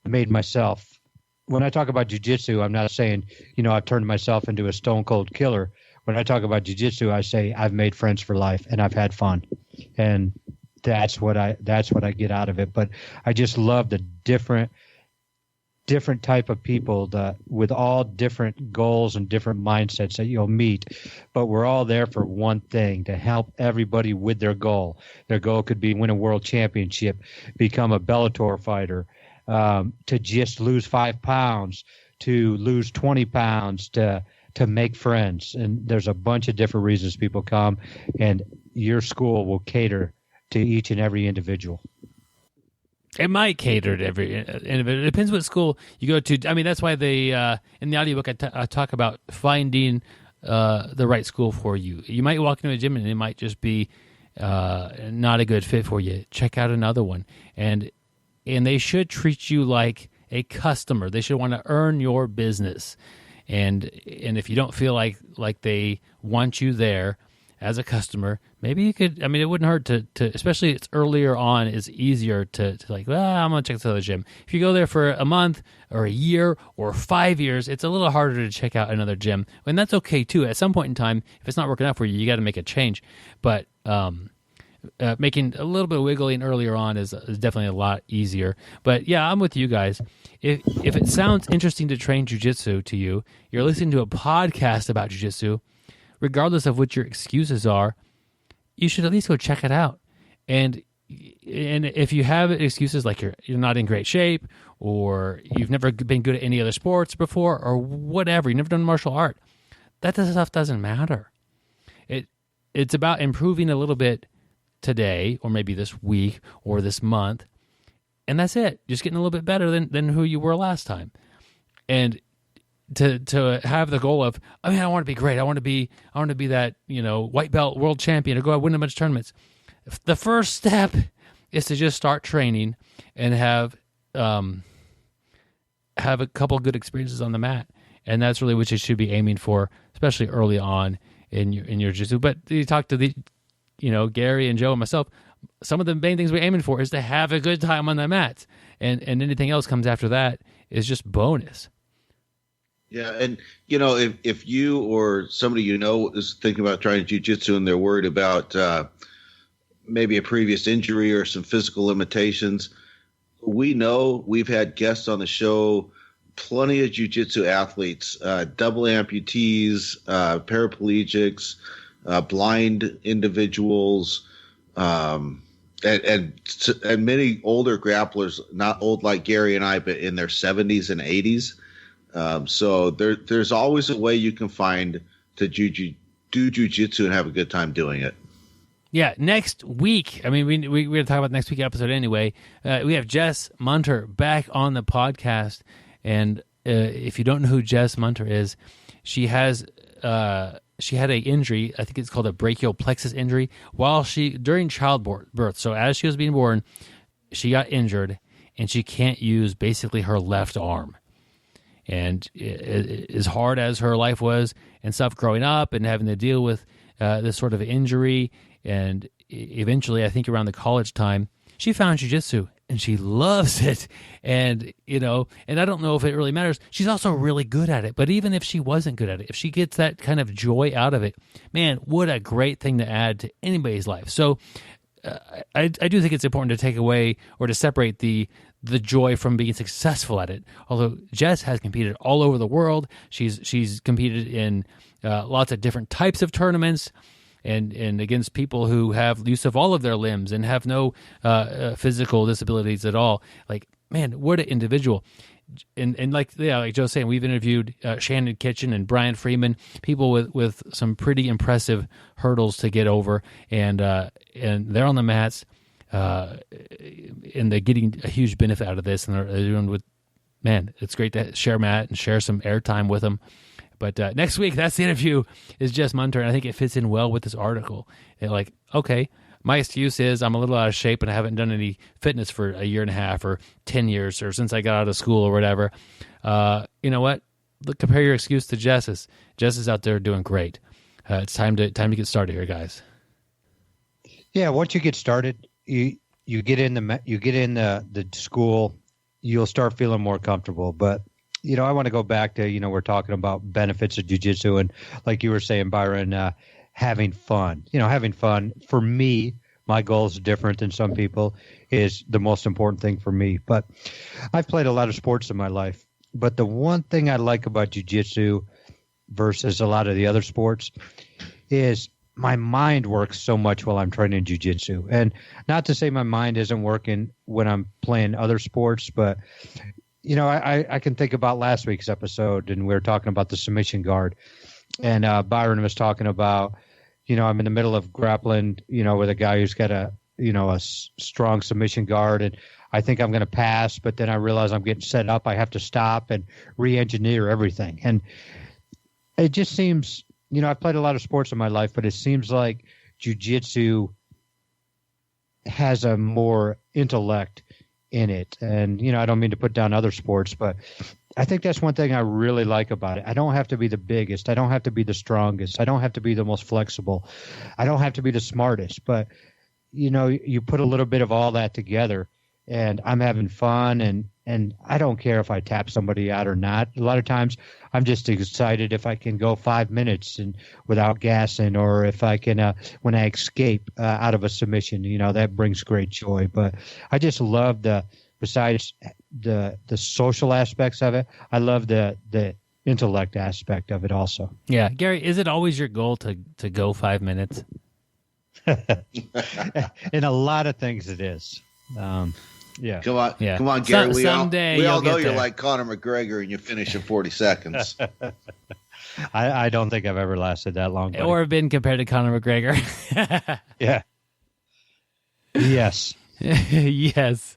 made myself. When I talk about jiu-jitsu, I'm not saying, I've turned myself into a stone cold killer. When I talk about jiu-jitsu, I say I've made friends for life and I've had fun. And that's what I get out of it. But I just love the different type of people with all different goals and different mindsets that you'll meet, but we're all there for one thing, to help everybody with their goal. Their goal could be win a world championship, become a Bellator fighter, to just lose 5 pounds, to lose 20 pounds, to make friends. And there's a bunch of different reasons people come, and your school will cater to each and every individual. It might cater to every individual. It depends what school you go to. I mean, that's why they in the audiobook I talk about finding the right school for you. You might walk into a gym and it might just be not a good fit for you. Check out another one, and they should treat you like a customer. They should want to earn your business, and if you don't feel like they want you there as a customer, maybe you could, it wouldn't hurt to especially it's earlier on, it's easier to like, well, I'm going to check this other gym. If you go there for a month or a year or 5 years, it's a little harder to check out another gym. And that's okay too. At some point in time, if it's not working out for you, you got to make a change. But making a little bit of wiggling earlier on is definitely a lot easier. But yeah, I'm with you guys. If it sounds interesting to train jiu-jitsu to you, you're listening to a podcast about jiu-jitsu, regardless of what your excuses are, you should at least go check it out. And if you have excuses like you're not in great shape, or you've never been good at any other sports before, or whatever, you've never done martial art, that stuff doesn't matter. It's about improving a little bit today, or maybe this week, or this month, and that's it. Just getting a little bit better than who you were last time. And to have the goal of, I want to be great. I want to be that, white belt world champion, or go out win a bunch of tournaments. The first step is to just start training and have a couple good experiences on the mat. And that's really what you should be aiming for, especially early on in your jiu-jitsu. But you talk to Gary and Joe and myself, some of the main things we're aiming for is to have a good time on the mat. And anything else comes after that is just bonus. Yeah, and if you or somebody is thinking about trying jiu-jitsu and they're worried about maybe a previous injury or some physical limitations, we know, we've had guests on the show, plenty of jiu-jitsu athletes, double amputees, paraplegics, blind individuals, and many older grapplers, not old like Gary and I, but in their 70s and 80s. So there's always a way you can find to do jiu-jitsu and have a good time doing it. Yeah, next week, we're going to talk about next week's episode anyway. We have Jess Munter back on the podcast. And if you don't know who Jess Munter is, she had a injury, I think it's called a brachial plexus injury, during childbirth. So as she was being born, she got injured, and she can't use basically her left arm. And as hard as her life was and stuff growing up and having to deal with this sort of injury, and eventually, I think around the college time, she found jiu-jitsu and she loves it. And, and I don't know if it really matters. She's also really good at it. But even if she wasn't good at it, if she gets that kind of joy out of it, man, what a great thing to add to anybody's life. So I do think it's important to take away or to separate the joy from being successful at it. Although Jess has competed all over the world. She's competed in lots of different types of tournaments and against people who have use of all of their limbs and have no physical disabilities at all. Like, man, what an individual. and like Joe's saying, we've interviewed Shannon Kitchen and Brian Freeman, people with some pretty impressive hurdles to get over, and they're on the mats, and they're getting a huge benefit out of this, and they're doing with, man, it's great to share Matt and share some airtime with them. But next week, that's the interview, is Jess Munter, and I think it fits in well with this article. And like, okay, my excuse is I'm a little out of shape and I haven't done any fitness for a year and a half or 10 years or since I got out of school or whatever. You know what? Look, compare your excuse to Jess's. Jess is out there doing great. It's time to get started here, guys. Yeah, once you get started, you get in the school, you'll start feeling more comfortable. But I want to go back to, we're talking about benefits of jiu-jitsu, and like you were saying, Byron, having fun. Having fun, for me, my goal is different than some people, is the most important thing for me. But I've played a lot of sports in my life. But the one thing I like about jiu-jitsu versus a lot of the other sports is my mind works so much while I'm training jiu-jitsu. And not to say my mind isn't working when I'm playing other sports, but I can think about last week's episode, and we were talking about the submission guard, and Byron was talking about, I'm in the middle of grappling, with a guy who's got a strong submission guard, and I think I'm going to pass, but then I realize I'm getting set up. I have to stop and re-engineer everything. And it just seems, I've played a lot of sports in my life, but it seems like jiu-jitsu has a more intellect in it. And, I don't mean to put down other sports, but I think that's one thing I really like about it. I don't have to be the biggest. I don't have to be the strongest. I don't have to be the most flexible. I don't have to be the smartest. But, you put a little bit of all that together, and I'm having fun, and I don't care if I tap somebody out or not. A lot of times I'm just excited if I can go 5 minutes and without gassing, or if I can, when I escape out of a submission, that brings great joy. But I just love besides the social aspects of it, I love the intellect aspect of it also. Yeah. Gary, is it always your goal to go 5 minutes? In a lot of things it is. Yeah. Come on, Gary. Someday we all know you're like Conor McGregor, and you finish in 40 seconds. I don't think I've ever lasted that long. Buddy. Or been compared to Conor McGregor. Yeah. Yes. Yes.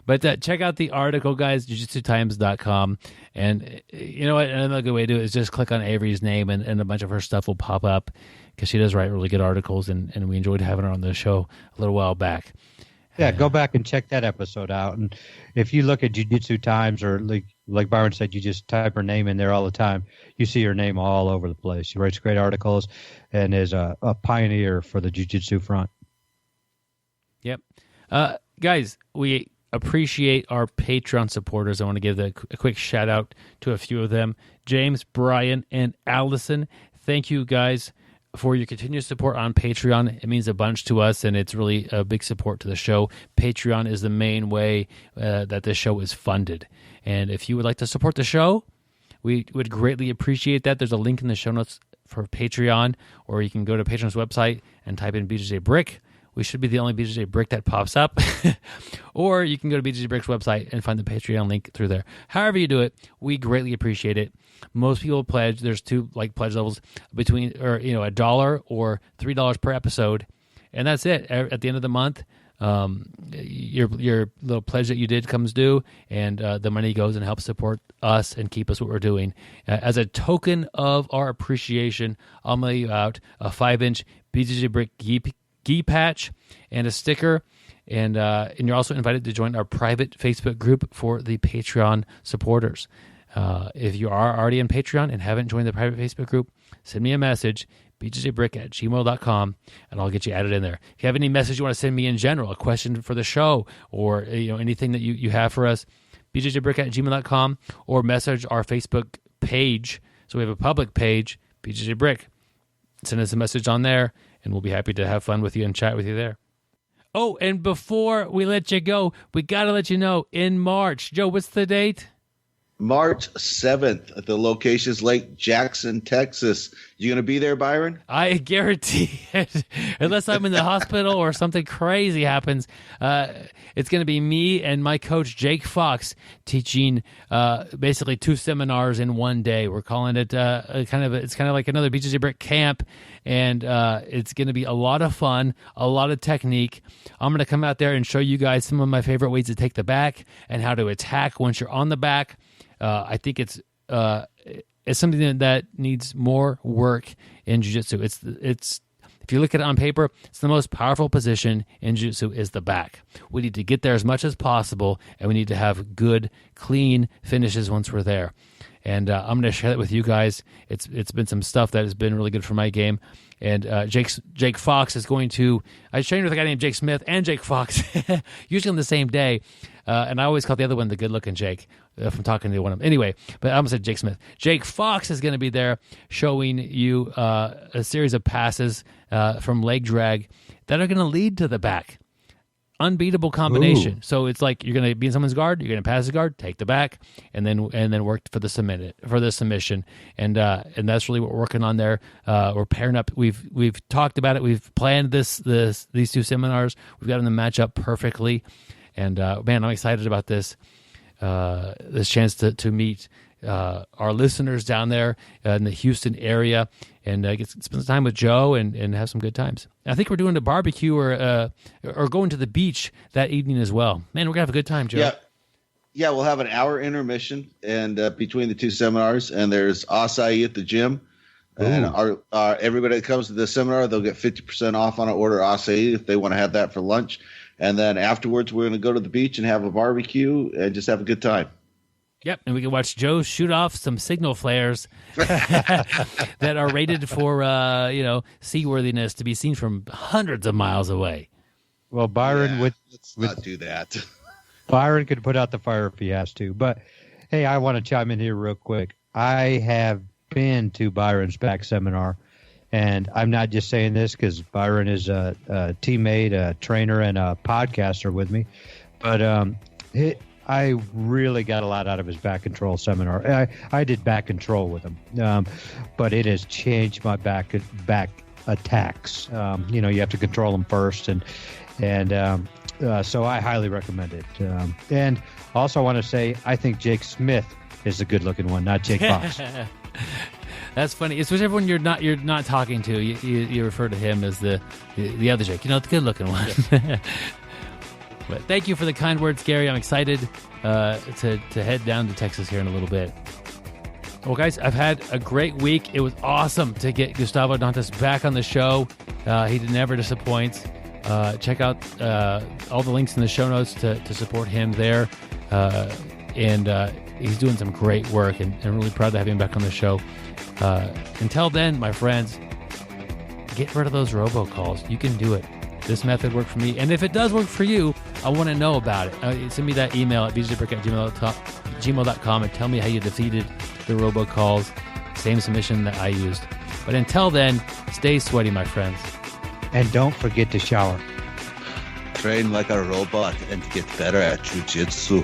But check out the article, guys, jiu-jitsutimes.com. And you know what? Another good way to do it is just click on Avery's name, and a bunch of her stuff will pop up, because she does write really good articles, and we enjoyed having her on the show a little while back. Yeah, go back and check that episode out. And if you look at Jiu-Jitsu Times, or like Byron said, you just type her name in there all the time, you see her name all over the place. She writes great articles and is a pioneer for the Jiu-Jitsu front. Yep. Guys, we appreciate our Patreon supporters. I want to give a quick shout out to a few of them. James, Brian, and Allison. Thank you, guys, for your continued support on Patreon. It means a bunch to us, and it's really a big support to the show. Patreon is the main way that this show is funded. And if you would like to support the show, we would greatly appreciate that. There's a link in the show notes for Patreon, or you can go to Patreon's website and type in BJJBrick. We should be the only BJJBrick that pops up. Or you can go to BJJBrick's website and find the Patreon link through there. However you do it, we greatly appreciate it. Most people pledge. There's two pledge levels between, or $1 or $3 per episode, and that's it. At the end of the month, your little pledge that you did comes due, and the money goes and helps support us and keep us what we're doing. As a token of our appreciation, I'll mail you out a 5-inch BjjBrick gi patch and a sticker. And you're also invited to join our private Facebook group for the Patreon supporters. If you are already on Patreon and haven't joined the private Facebook group, send me a message, bjjbrick@gmail.com, and I'll get you added in there. If you have any message you want to send me in general, a question for the show, or anything that you have for us, bjjbrick@gmail.com, or message our Facebook page. So we have a public page, BJJBrick. Send us a message on there, and we'll be happy to have fun with you and chat with you there. Oh, and before we let you go, we got to let you know, in March, Joe, what's the date? March 7th. The location is Lake Jackson, Texas. You going to be there, Byron? I guarantee it. Unless I'm in the hospital or something crazy happens, it's going to be me and my coach, Jake Fox, teaching basically 2 seminars in one day. We're calling it it's kind of like another BJJBrick camp, and it's going to be a lot of fun, a lot of technique. I'm going to come out there and show you guys some of my favorite ways to take the back and how to attack once you're on the back. I think it's something that needs more work in jiu-jitsu. It's if you look at it on paper, it's the most powerful position in jiu-jitsu is the back. We need to get there as much as possible, and we need to have good, clean finishes once we're there. And I'm going to share that with you guys. It's been some stuff that has been really good for my game. And Jake Fox is going to... I trained with a guy named Jake Smith and Jake Fox, usually on the same day. And I always call the other one the good-looking Jake if I'm talking to one of them. Anyway, but I almost said Jake Smith. Jake Fox is going to be there showing you a series of passes from leg drag that are going to lead to the back. Unbeatable combination. Ooh. So it's like you're going to be in someone's guard, you're going to pass the guard, take the back, and then work for the submission. And that's really what we're working on there. We're pairing up. We've talked about it. We've planned these 2 seminars. We've got them to match up perfectly. And man, I'm excited about this chance to meet our listeners down there in the Houston area and spend some time with Joe and have some good times. I think we're doing a barbecue or going to the beach that evening as well. Man, we're going to have a good time, Joe. Yeah, we'll have an hour intermission and between the 2 seminars, and there's acai at the gym. Ooh. And our everybody that comes to the seminar, they'll get 50% off on an order acai if they want to have that for lunch. And then afterwards, we're going to go to the beach and have a barbecue and just have a good time. Yep, and we can watch Joe shoot off some signal flares that are rated for, seaworthiness to be seen from hundreds of miles away. Well, Byron let's not do that. Byron could put out the fire if he has to. But, hey, I want to chime in here real quick. I have been to Byron's back seminar, and I'm not just saying this because Byron is a teammate, a trainer, and a podcaster with me. But I really got a lot out of his back control seminar. I did back control with him, but it has changed my back attacks. You have to control them first, and so I highly recommend it. And also I want to say I think Jake Smith is the good-looking one, not Jake Fox. That's funny, especially when you're not talking to. You refer to him as the other Jake, the good-looking one. Yeah. But thank you for the kind words, Gary. I'm excited to head down to Texas here in a little bit. Well, guys, I've had a great week. It was awesome to get Gustavo Dantas back on the show. He never disappoints. Check out all the links in the show notes to support him there. And he's doing some great work, and I'm really proud to have him back on the show. Until then, my friends, get rid of those robocalls. You can do it. This method worked for me. And if it does work for you, I want to know about it. Send me that email at bjjbrick@gmail.com and tell me how you defeated the robocalls. Same submission that I used. But until then, stay sweaty, my friends. And don't forget to shower. Train like a robot and get better at jiu-jitsu.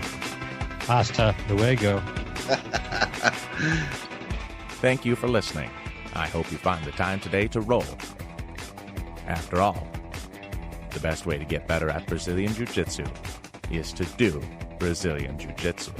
Hasta luego. Thank you for listening. I hope you find the time today to roll. After all, the best way to get better at Brazilian Jiu-Jitsu is to do Brazilian Jiu-Jitsu.